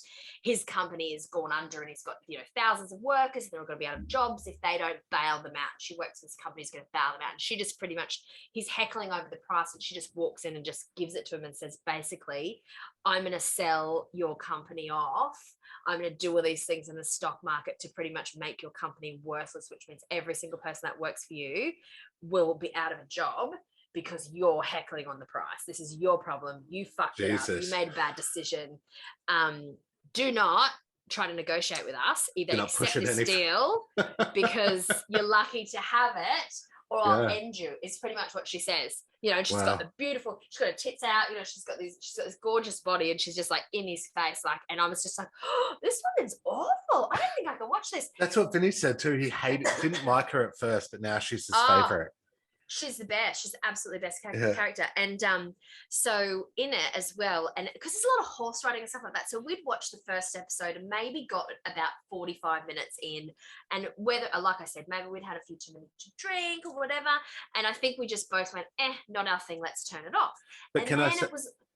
his company has gone under and he's got, thousands of workers. They're all going to be out of jobs if they don't bail them out. She works for this company, is going to bail them out. And she just pretty much, he's heckling over the price and she just walks in and just gives it to him and says, basically, I'm going to sell your company off. I'm going to do all these things in the stock market to pretty much make your company worthless, which means every single person that works for you will be out of a job because you're heckling on the price. This is your problem. You fucked it up. You made a bad decision. Do not try to negotiate with us. Either accept this deal because you're lucky to have it, or I'll end you. Is pretty much what she says. And she's got she's got her tits out. She's got this gorgeous body, and she's just like in his face, like. And I was just like, oh, this woman's awful. I don't think I can watch this. That's what Vinny said too. He didn't like her at first, but now she's his favorite. She's the best. She's the absolutely best character. And so in it as well, and because there's a lot of horse riding and stuff like that, so we'd watched the first episode and maybe got about 45 minutes in, and whether, like I said, maybe we'd had a few too many to drink or whatever, and I think we just both went, not our thing, let's turn it off. But and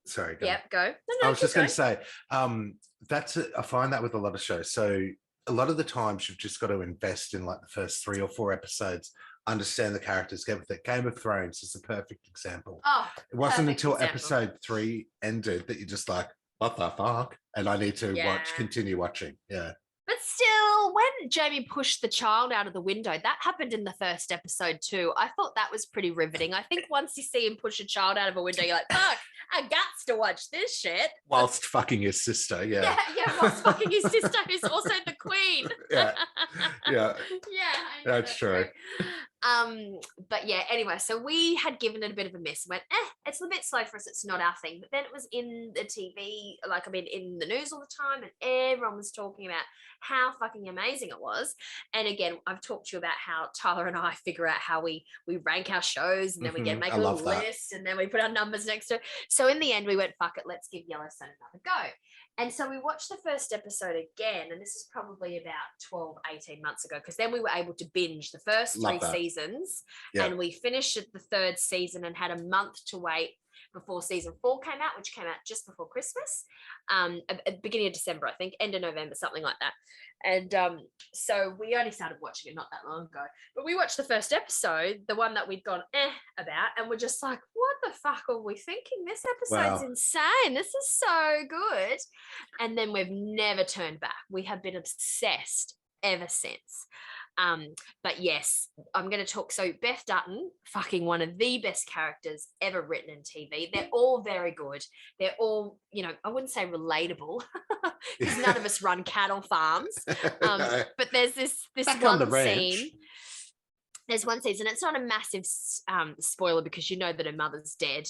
sorry, go. Yep, go. No, I was just going to say, I find that with a lot of shows. So a lot of the times you've just got to invest in like the first 3 or 4 episodes, understand the characters, get with it. Game of Thrones is a perfect example. It wasn't until episode 3 ended that you're just like, what the fuck? And I need to continue watching. Yeah. But still, when Jamie pushed the child out of the window, that happened in the first episode too. I thought that was pretty riveting. I think once you see him push a child out of a window, you're like, fuck, I guts to watch this shit. Whilst fucking his sister, yeah, whilst fucking his sister, who's also the queen. Yeah. That's true. But yeah, anyway, so we had given it a bit of a miss and went, it's a bit slow for us, it's not our thing. But then it was in the TV, in the news all the time, and everyone was talking about how fucking amazing it was. And again, I've talked to you about how Tyler and I figure out how we rank our shows, and then we make a little list, and then we put our numbers next to it. So in the end, we went, fuck it, let's give Yellowstone another go. And so we watched the first episode again, and this is probably about 12, 18 months ago, because then we were able to binge the first 3 seasons, and we finished the 3rd season and had a month to wait before season 4 came out, which came out just before Christmas, at beginning of December, I think, end of November, something like that. And so we only started watching it not that long ago, but we watched the first episode, the one that we'd gone about, and we're just like, what the fuck are we thinking? This episode's insane. This is so good. And then we've never turned back. We have been obsessed ever since. But yes, I'm going to talk. So Beth Dutton, fucking one of the best characters ever written in TV. They're all very good. They're all, I wouldn't say relatable because none of us run cattle farms. But there's this one scene. There's one season. It's not a massive spoiler because you know that her mother's dead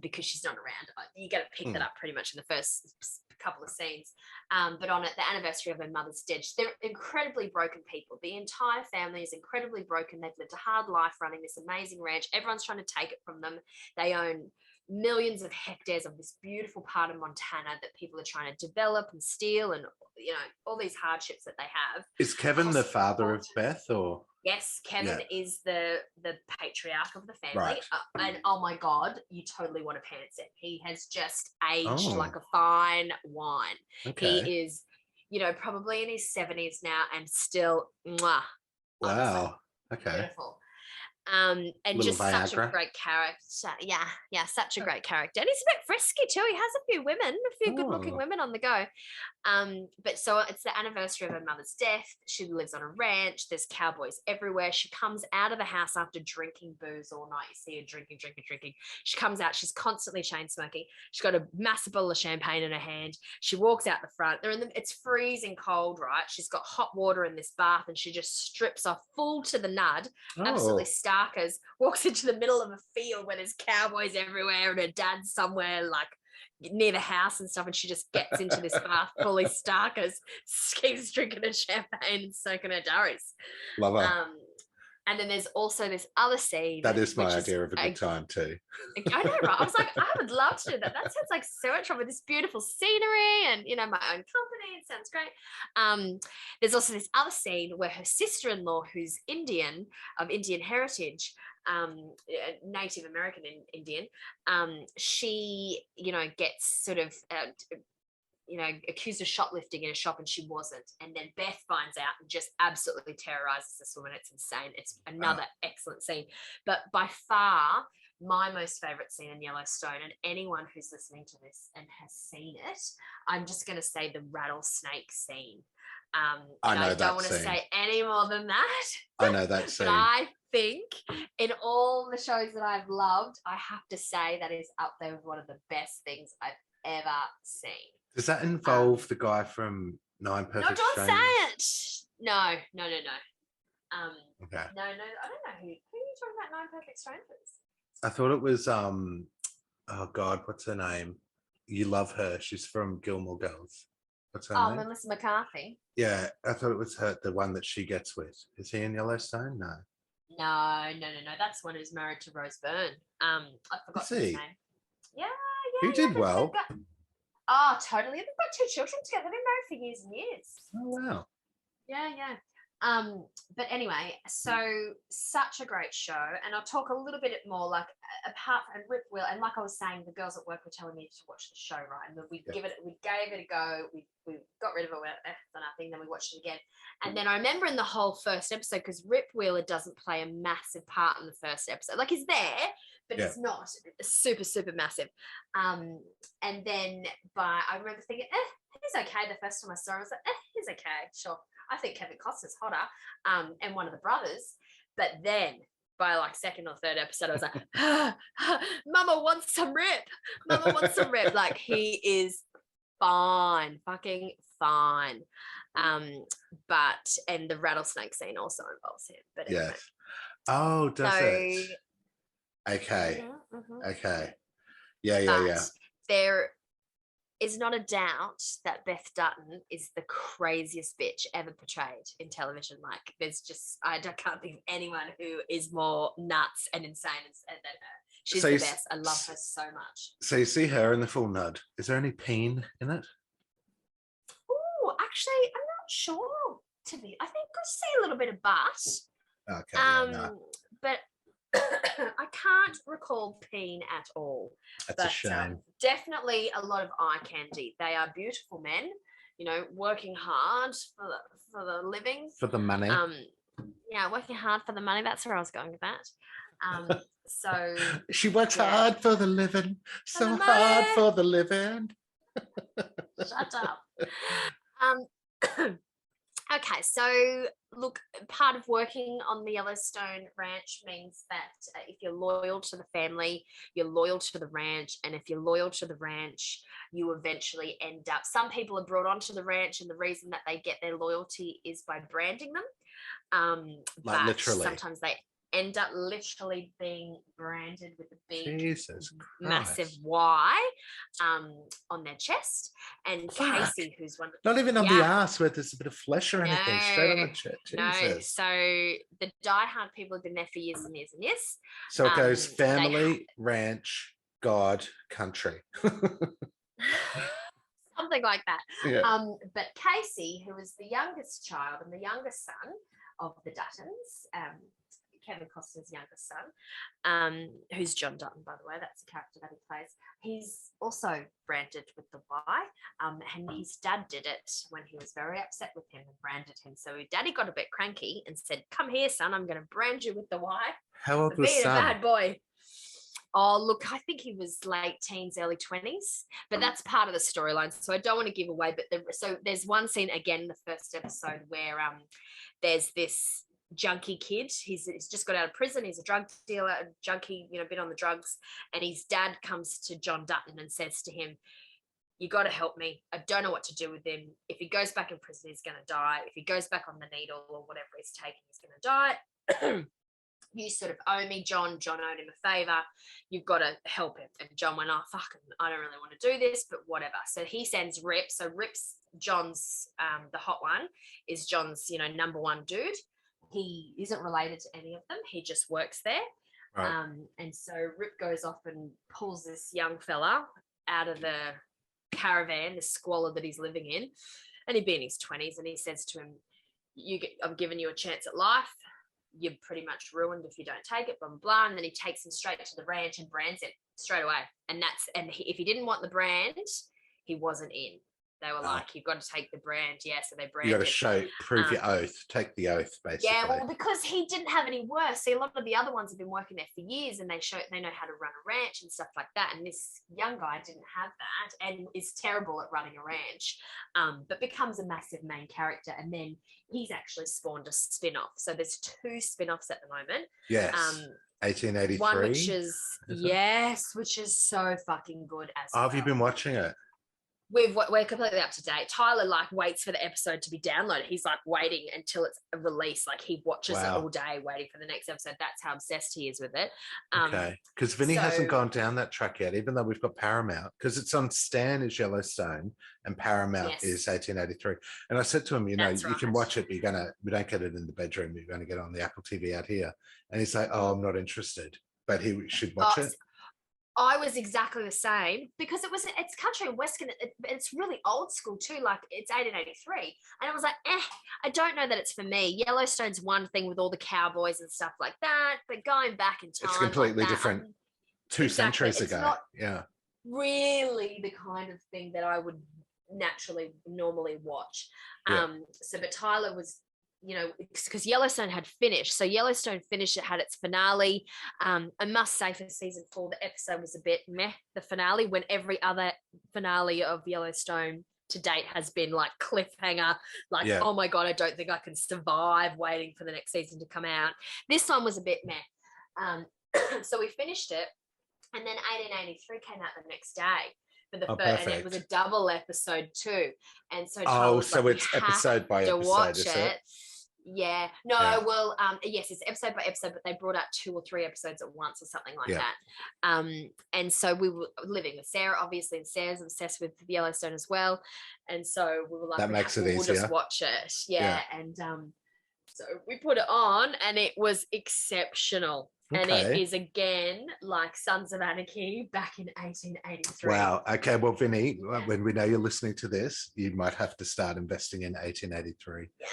because she's not around. You got to pick that up pretty much in the first couple of scenes. But on it, the anniversary of her mother's dead. They're incredibly broken people. The entire family is incredibly broken. They've lived a hard life running this amazing ranch. Everyone's trying to take it from them. They own millions of hectares of this beautiful part of Montana that people are trying to develop and steal, and all these hardships that they have. Is Kevin the father of Beth, or? Yes, Kevin is the patriarch of the family. Right. And oh my God, you totally want to pants it. He has just aged Oh. like a fine wine. Okay. He is, probably in his 70s now and still, mwah, Wow. Okay. beautiful. And Little just such a Viagra. great character. Yeah, such a great character. And he's a bit frisky too. He has a few good-looking women on the go. But so it's the anniversary of her mother's death. She lives on a ranch. There's cowboys everywhere. She comes out of the house after drinking booze all night. You see her drinking. She comes out. She's constantly chain smoking. She's got a massive bottle of champagne in her hand. She walks out the front. It's freezing cold, right? She's got hot water in this bath, and she just strips off full to the nud, absolutely starkers, walks into the middle of a field where there's cowboys everywhere, and her dad's somewhere like near the house and stuff, and she just gets into this bath fully starkers, keeps drinking her champagne and soaking her durries. Love her. And then there's also this other scene. That is my idea of a good time too. I know, right? I was like, I would love to do that. That sounds like so much fun with this beautiful scenery and, my own company. It sounds great. There's also this other scene where her sister-in-law, who's Indian, of Indian heritage, Native American Indian, she, gets sort of, accused of shoplifting in a shop, and she wasn't. And then Beth finds out and just absolutely terrorizes this woman. It's insane. It's another excellent scene. But by far, my most favorite scene in Yellowstone, and anyone who's listening to this and has seen it, I'm just going to say the rattlesnake scene. I don't want to say any more than that. I know that scene. But I think in all the shows that I've loved, I have to say that is up there with one of the best things I've ever seen. Does that involve the guy from Nine Perfect Strangers? No, don't say it. No. Okay. No, I don't know who are you talking about. Nine Perfect Strangers. I thought it was oh God, what's her name? You love her. She's from Gilmore Girls. What's her name? Melissa McCarthy. Yeah, I thought it was her, the one that she gets with. Is he in Yellowstone? No. No. That's one who's married to Rose Byrne. I forgot his name. Yeah. He did well. Oh, totally. They've got 2 children together. They've been married for years and years. Oh, wow. Yeah. But anyway, so such a great show. And I'll talk a little bit more, like, apart from Rip Will, and like I was saying, the girls at work were telling me to watch the show, right? And we gave it a go. We got rid of it for nothing. Then we watched it again. And then I remember in the whole first episode, because Rip Wheeler doesn't play a massive part in the first episode. Like, he's there, but it's not super, super massive. And then I remember thinking, he's okay. The first time I saw him, I was like, he's okay, sure. I think Kevin Costner's hotter, and one of the brothers. But then by like second or third episode, I was like, Mama wants some Rip. Mama wants some Rip. Like, he is fine, fucking fine. And the rattlesnake scene also involves him. But anyway. Yes. Oh, does it? Okay. Mm-hmm. Okay. Yeah. There is not a doubt that Beth Dutton is the craziest bitch ever portrayed in television. Like, there's just, can't think of anyone who is more nuts and insane than her. She's the best. I love her so much. So you see her in the full nud. Is there any peen in it? Oh, actually, I'm not sure. I think I see a little bit of butt. Okay. No. But I can't recall peen at all. That's a shame. Definitely a lot of eye candy. They are beautiful men, working hard for the living. For the money. Working hard for the money. That's where I was going with that. So she works hard for the living. So hard for the living. Shut up. Okay, so look, part of working on the Yellowstone Ranch means that if you're loyal to the family, you're loyal to the ranch, and if you're loyal to the ranch, you eventually end up, some people are brought onto the ranch, and the reason that they get their loyalty is by branding them. But literally. Sometimes they end up literally being branded with a big, massive Y on their chest. And Casey, who's one, not even on the ass where there's a bit of flesh or anything, straight on the chest. No, so the diehard people have been there for years and years and years. So it goes family, ranch, God, country. Something like that. Yeah. But Casey, who is the youngest child and the youngest son of the Duttons, Kevin Costner's youngest son, who's John Dutton, by the way. That's the character that he plays. He's also branded with the Y, and his dad did it when he was very upset with him and branded him. So Daddy got a bit cranky and said, "Come here, son, I'm going to brand you with the Y." How old was being son? a bad boy. Oh, look, I think he was late teens, early 20s, but that's part of the storyline, so I don't want to give away. But so there's one scene, again, in the first episode where there's this junkie kid. He's just got out of prison. He's a drug dealer, a junkie, been on the drugs, and his dad comes to John Dutton and says to him, "You got to help me. I don't know what to do with him. If he goes back in prison, he's going to die. If he goes back on the needle or whatever he's taking, he's going to die. You sort of owe me, John. John owed him a favor. You've got to help him." And John went, "Oh, fucking, I don't really want to do this, but whatever." So he sends Rip. So Rip's John's, the hot one, is John's, number one dude. He isn't related to any of them. He just works there. Right. And so Rip goes off and pulls this young fella out of the caravan, the squalor that he's living in. And he'd be in his 20s. And he says to him, "I'm giving you a chance at life. You're pretty much ruined if you don't take it, blah, blah, blah." And then he takes him straight to the ranch and brands it straight away. And if he didn't want the brand, he wasn't in. They were like, "You've got to take the brand." Yeah, so they brand. You got to prove your oath, take the oath, basically. Yeah, well, because he didn't have any work. See, a lot of the other ones have been working there for years, and they know how to run a ranch and stuff like that. And this young guy didn't have that, and is terrible at running a ranch, but becomes a massive main character. And then he's actually spawned a spin-off. So there's 2 spin-offs at the moment. Yes. 1883. One which is so fucking good as well. Have you been watching it? We're completely up to date. Tyler waits for the episode to be downloaded. He's waiting until it's released. He watches it all day, waiting for the next episode. That's how obsessed he is with it. Okay, because Vinny hasn't gone down that track yet, even though we've got Paramount. Because it's on Stan is Yellowstone and Paramount is 1883. And I said to him, you can watch it, but we don't get it in the bedroom. You're going to get it on the Apple TV out here. And he's like, "Oh, I'm not interested," but he should watch it. I was exactly the same because it's country and western. It's really old school too. It's 1883, and I was like, I don't know that it's for me. Yellowstone's one thing with all the cowboys and stuff like that, but going back in time, it's completely different. 2 centuries ago. Not really the kind of thing that I would normally watch. But Tyler was, because Yellowstone had finished. So Yellowstone finished, it had its finale. I must say for season 4, the episode was a bit meh, the finale, when every other finale of Yellowstone to date has been cliffhanger, oh my God, I don't think I can survive waiting for the next season to come out. This one was a bit meh. So we finished it, and then 1883 came out the next day. For the first, and it was a double episode too. And so so it's episode by episode, is it? Yeah. No, well, yes, it's episode by episode, but they brought out 2 or 3 episodes at once or something like that. And so we were living with Sarah, obviously, and Sarah's obsessed with Yellowstone as well. And so we were like, that makes it easier. We'll just watch it. Yeah. And so we put it on, and it was exceptional. Okay. And it is again like Sons of Anarchy back in 1883. Wow. Okay. Well, Vinny, when we know you're listening to this, you might have to start investing in 1883. Yeah.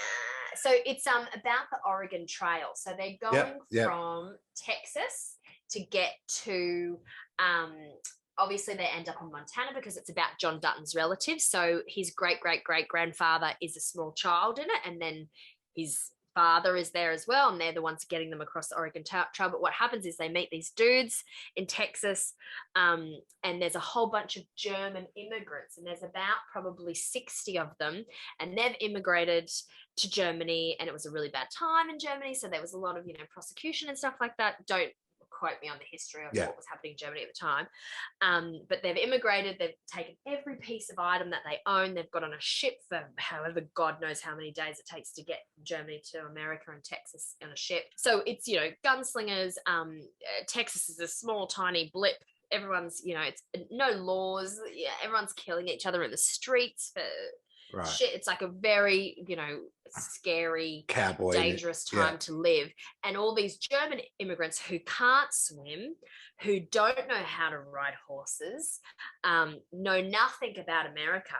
So it's about the Oregon Trail. So they're going from Texas to get to obviously they end up in Montana because it's about John Dutton's relatives. So his great-great-great-grandfather is a small child in it, and then his father is there as well, and they're the ones getting them across the Oregon Trail. But what happens is they meet these dudes in Texas, and there's a whole bunch of German immigrants, and there's about probably 60 of them, and they've immigrated to Germany, and it was a really bad time in Germany, so there was a lot of prosecution and stuff like that. Don't quote me on the history of what was happening in Germany at the time, but they've immigrated. They've taken every piece of item that they own. They've got on a ship for however God knows how many days it takes to get from Germany to America and Texas on a ship. So it's gunslingers. Texas is a small tiny blip. Everyone's it's no laws. Everyone's killing each other in the streets for shit. It's like a very scary, cowboy, dangerous time to live. And all these German immigrants who can't swim, who don't know how to ride horses, know nothing about America,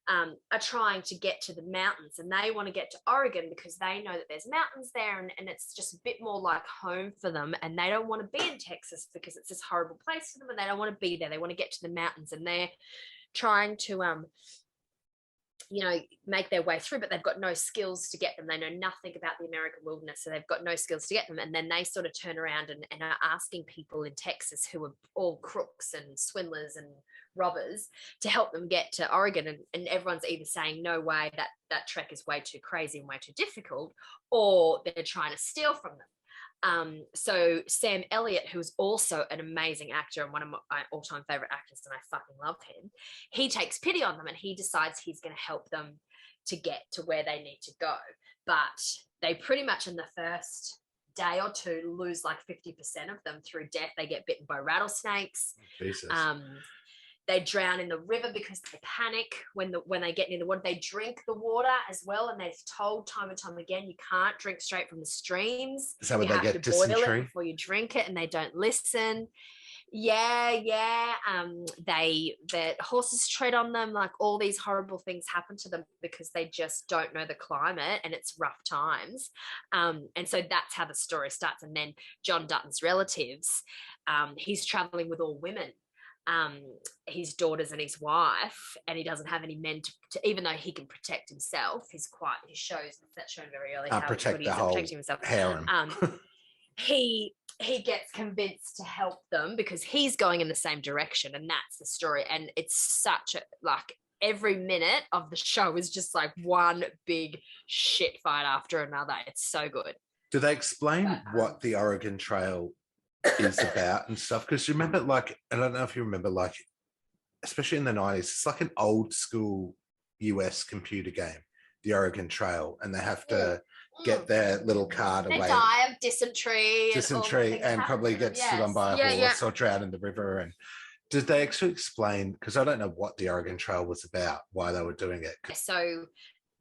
are trying to get to the mountains, and they want to get to Oregon because they know that there's mountains there, and it's just a bit more like home for them, and they don't want to be in Texas because it's this horrible place for them, and they don't want to be there. They want to get to the mountains, and they're trying to make their way through, but they've got no skills to get them. They know nothing about the American wilderness, so they've got no skills to get them. And then they sort of turn around and are asking people in Texas who are all crooks and swindlers and robbers to help them get to Oregon. And everyone's either saying, no way, that trek is way too crazy and way too difficult, or they're trying to steal from them. So Sam Elliott, who's also an amazing actor and one of my all-time favorite actors, and I fucking love him, he takes pity on them and he decides he's going to help them to get to where they need to go. But they pretty much in the first day or two lose like 50% of them through death. They get bitten by rattlesnakes. Jesus. They drown in the river because they panic when they get near the water. They drink the water as well, and they're told time and time again, you can't drink straight from the streams. Is that when you they have get to boil dysentery it before you drink it, and they don't listen. Yeah. The horses tread on them. Like, all these horrible things happen to them because they just don't know the climate, and it's rough times. And so that's how the story starts. And then John Dutton's relatives, he's traveling with all women. His daughters and his wife, and he doesn't have any men to even though he can protect himself. He shows that's shown very early how protect good the whole protecting himself. harem. He gets convinced to help them because he's going in the same direction, and that's the story. And it's such a every minute of the show is just like one big shit fight after another. It's so good. Do they explain what the Oregon Trail is about and stuff? Because you remember, I don't know if you remember, especially in the 90s, it's like an old school US computer game, the Oregon Trail, and they have to get their little card away. They die of dysentery and probably get stood on by a horse or drown in the river. And did they actually explain, because I don't know what the Oregon Trail was about, why they were doing it? So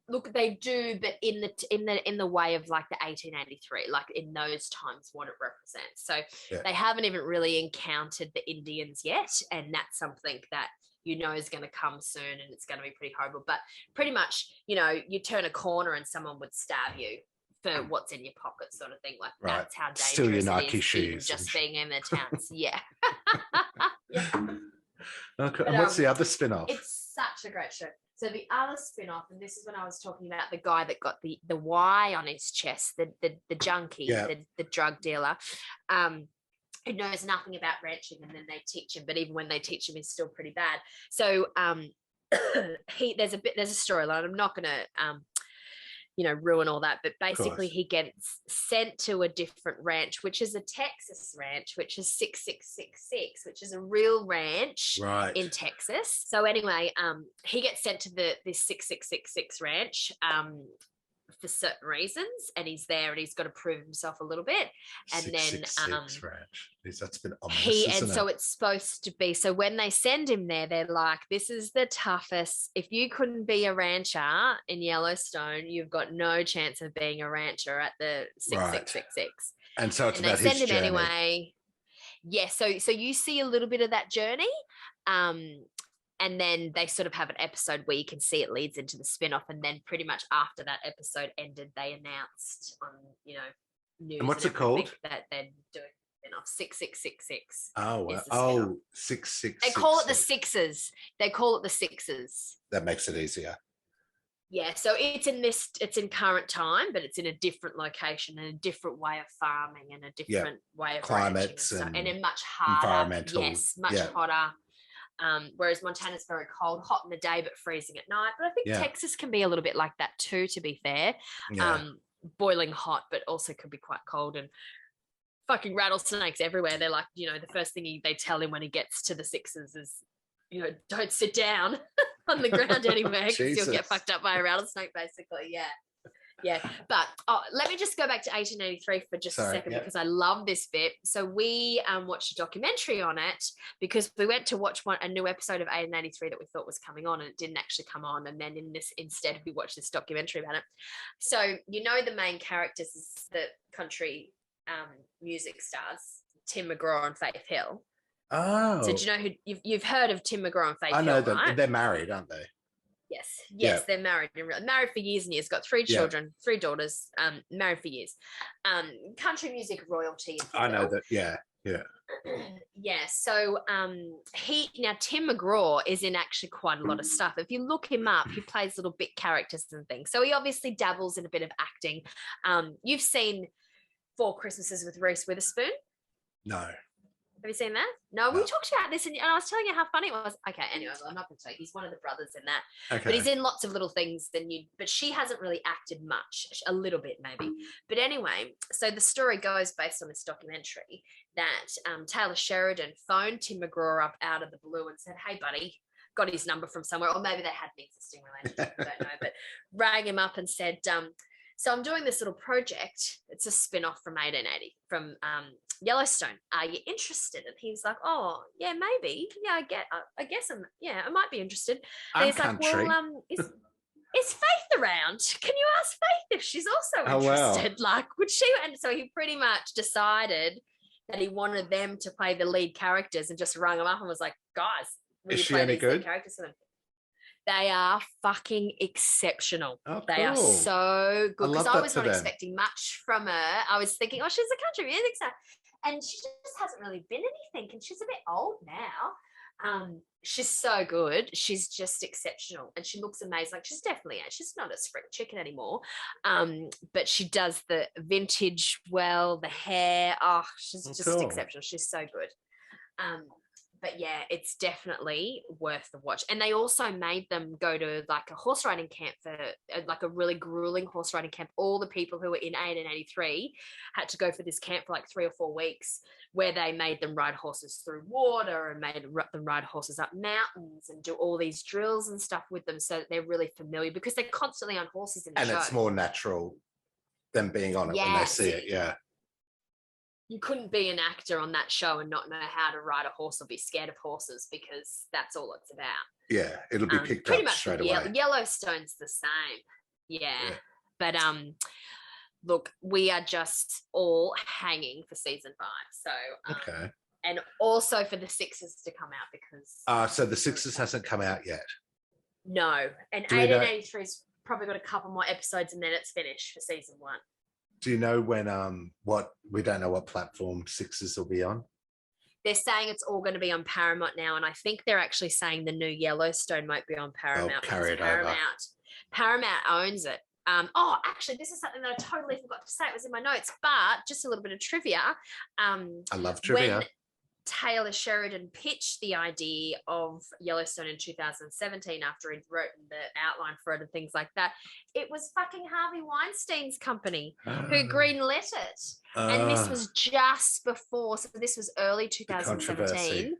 look, they do, but in the way of like the 1883, like in those times, what it represents. So they haven't even really encountered the Indians yet, and that's something that is going to come soon, and it's going to be pretty horrible. But pretty much, you turn a corner and someone would stab you for what's in your pocket, sort of thing. Like that's how dangerous Steal your Nike it is shoes just being in the towns. Yeah. Okay. And what's the other spin-off? It's such a great show. So the other spin-off, and this is when I was talking about the guy that got the Y on his chest, the junkie, the drug dealer, who knows nothing about ranching, and then they teach him, but even when they teach him, he's still pretty bad. So there's a storyline. I'm not going to ruin all that, but basically he gets sent to a different ranch, which is a Texas ranch, which is 6666, which is a real ranch in Texas. So anyway, he gets sent to this 6666 ranch for certain reasons, and he's there and he's got to prove himself a little bit. And then ranch. That's been ominous, so it's supposed to be, so when they send him there, they're like, this is the toughest. If you couldn't be a rancher in Yellowstone, you've got no chance of being a rancher at the 6666. And so it's about his journey. They send him anyway. Yeah, so you see a little bit of that journey. And then they sort of have an episode where you can see it leads into the spin-off. And then pretty much after that episode ended, they announced on, news. And what's it called? That they're doing spin-off 6666. Oh, wow. 666. They call it the Sixes. They call it the Sixes. That makes it easier. Yeah, so it's in current time, but it's in a different location and a different way of farming and a different way of climates and a much harder, environmental. Yes, much hotter. Whereas Montana's very cold, hot in the day, but freezing at night. But I think Texas can be a little bit like that too, to be fair. Boiling hot, but also could be quite cold, and fucking rattlesnakes everywhere. They're like, the first thing they tell him when he gets to the Sixes is, don't sit down on the ground anywhere because you'll get fucked up by a rattlesnake, basically. Yeah. Yeah, but let me just go back to 1883 for just a second because I love this bit. So we watched a documentary on it because we went to watch a new episode of 1883 that we thought was coming on and it didn't actually come on. And then instead we watched this documentary about it. So the main characters is the country music stars, Tim McGraw and Faith Hill. Oh. So do you know who you've heard of Tim McGraw and Faith Hill? I know that right? they're married, aren't they? Yes, they're married for years and years, got 3 children, 3 daughters, married for years. Country music royalty. I know that, yeah. So Tim McGraw is in actually quite a lot of stuff. If you look him up, he plays little bit characters and things. So he obviously dabbles in a bit of acting. You've seen 4 Christmases with Reese Witherspoon? No. Have you seen that? No, we talked about this and I was telling you how funny it was. Okay, anyway, I'm not going to tell you. He's one of the brothers in that. Okay. But he's in lots of little things but she hasn't really acted much, a little bit maybe. But anyway, so the story goes based on this documentary that Taylor Sheridan phoned Tim McGraw up out of the blue and said, hey, buddy, got his number from somewhere, or maybe they had an existing relationship, I don't know, but rang him up and said, so I'm doing this little project. It's a spin-off from 1880, from Yellowstone. Are you interested? And he was like, oh, yeah, maybe. Yeah, I guess I might be interested. And he's country. Like, well, is Faith around? Can you ask Faith if she's also interested? Wow. Like, would she? And so he pretty much decided that he wanted them to play the lead characters and just rung them up and was like, guys, will you play these lead characters for them? They are fucking exceptional. Oh, they are so good. Because I was not expecting much from her. I was thinking, oh, she's a country music star. And she just hasn't really been anything. And she's a bit old now. She's so good. She's just exceptional. And she looks amazing. Like she's not a spring chicken anymore. But she does the vintage well, the hair. Oh, she's just exceptional. She's so good. But yeah, it's definitely worth the watch. And they also made them go to like a horse riding camp for like a really grueling horse riding camp. All the people who were in 1883 had to go for this camp for like 3 or 4 weeks where they made them ride horses through water and made them ride horses up mountains and do all these drills and stuff with them so that they're really familiar because they're constantly on horses in the show. And it's more natural than being on it when they see it, yeah. You couldn't be an actor on that show and not know how to ride a horse or be scared of horses because that's all it's about. Yeah, it'll be picked up straight away. Yellowstone's the same. Yeah. But look, we are just all hanging for season 5. So okay. And also for the 6s to come out because so the 6s hasn't come out yet. No. And 1883's probably got a couple more episodes and then it's finished for season 1. Do you know when we don't know what platform 6s will be on? They're saying it's all going to be on Paramount now, and I think they're actually saying the new Yellowstone might be on Paramount. Carry it over. Paramount owns it. Actually, this is something that I totally forgot to say. It was in my notes, but just a little bit of trivia. I love trivia. When Taylor Sheridan pitched the idea of Yellowstone in 2017 after he'd written the outline for it and things like that, it was fucking Harvey Weinstein's company who greenlit it. And this was just before, so this was early 2017.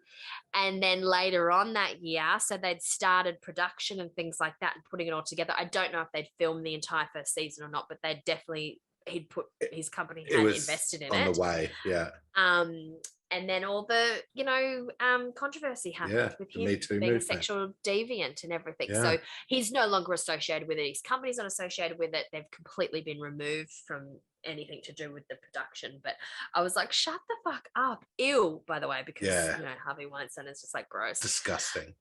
And then later on that year, so they'd started production and things like that and putting it all together. I don't know if they'd filmed the entire first season or not, but he'd put his company had invested in it. On the way, yeah. And then all the, controversy happened with him being a sexual deviant and everything. Yeah. So he's no longer associated with it. His company's not associated with it. They've completely been removed from anything to do with the production. But I was like, shut the fuck up. Ew, by the way, because, Harvey Weinstein is just like gross. Disgusting.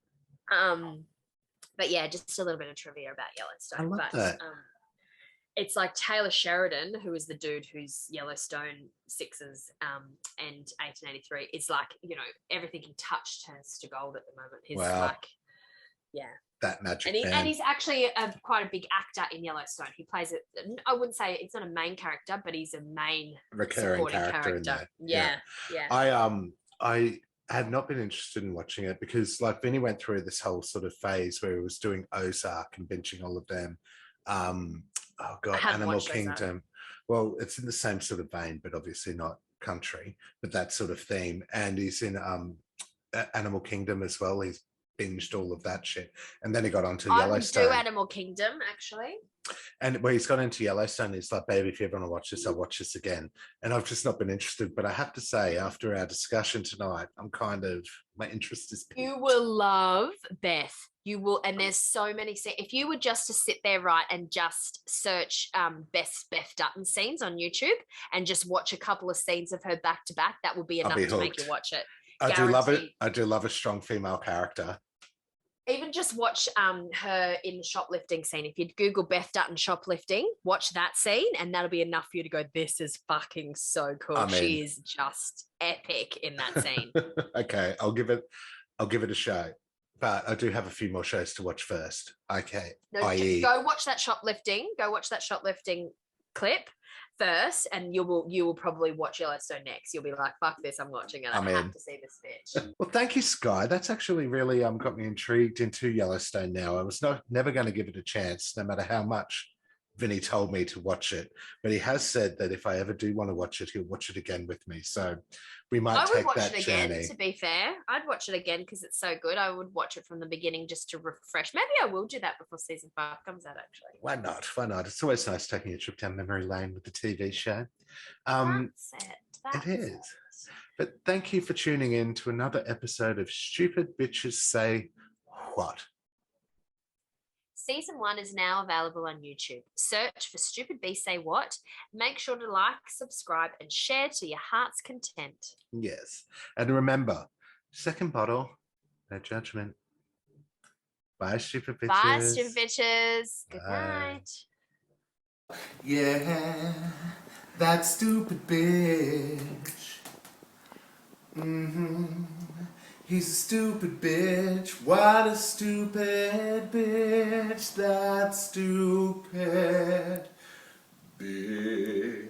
But yeah, just a little bit of trivia about Yellowstone. I love that. It's like Taylor Sheridan, who is the dude who's Yellowstone 6s and 1883. It's like, everything he touched turns to gold at the moment. He's that magic and he's actually quite a big actor in Yellowstone. He plays it. I wouldn't say it's not a main character, but he's a main recurring character in there. Yeah. I had not been interested in watching it because like Vinny went through this whole sort of phase where he was doing Ozark and binging all of them. Animal Kingdom. Well, it's in the same sort of vein, but obviously not country, but that sort of theme. And he's in Animal Kingdom as well. He's binged all of that shit. And then he got onto Yellowstone. I would do Animal Kingdom, actually. And where he's gone into Yellowstone, he's like, baby, if you ever want to watch this, I'll watch this again. And I've just not been interested. But I have to say, after our discussion tonight, my interest is peaked. You will love Beth. You will, and there's so many scenes. If you were just to sit there, right, and just search best Beth Dutton scenes on YouTube and just watch a couple of scenes of her back to back, that would be enough to make you watch it. I do love it. I do love a strong female character. Even just watch her in the shoplifting scene. If you Google Beth Dutton shoplifting, watch that scene, and that'll be enough for you to go, this is fucking so cool. She is just epic in that scene. Okay, I'll give it a show. But I do have a few more shows to watch first. Okay. Go watch that shoplifting. Go watch that shoplifting clip first, and you will probably watch Yellowstone next. You'll be like, fuck this, I'm watching it. I have to see this bitch. Well, thank you, Skye. That's actually really got me intrigued into Yellowstone now. I was never going to give it a chance, no matter how much Vinny told me to watch it. But he has said that if I ever do want to watch it, he'll watch it again with me. So we might take that journey. I would watch it again, to be fair. I'd watch it again because it's so good. I would watch it from the beginning just to refresh. Maybe I will do that before season 5 comes out, actually. Why not? Why not? It's always nice taking a trip down memory lane with the TV show. That's it. It is. But thank you for tuning in to another episode of Stupid Bitches Say What? Season 1 is now available on YouTube. Search for Stupid B Say What. Make sure to like, subscribe, and share to your heart's content. Yes. And remember, second bottle, no judgment. Bye, stupid bitches. Bye, stupid bitches. Good night. Yeah, that stupid bitch. He's a stupid bitch. What a stupid bitch. That stupid bitch.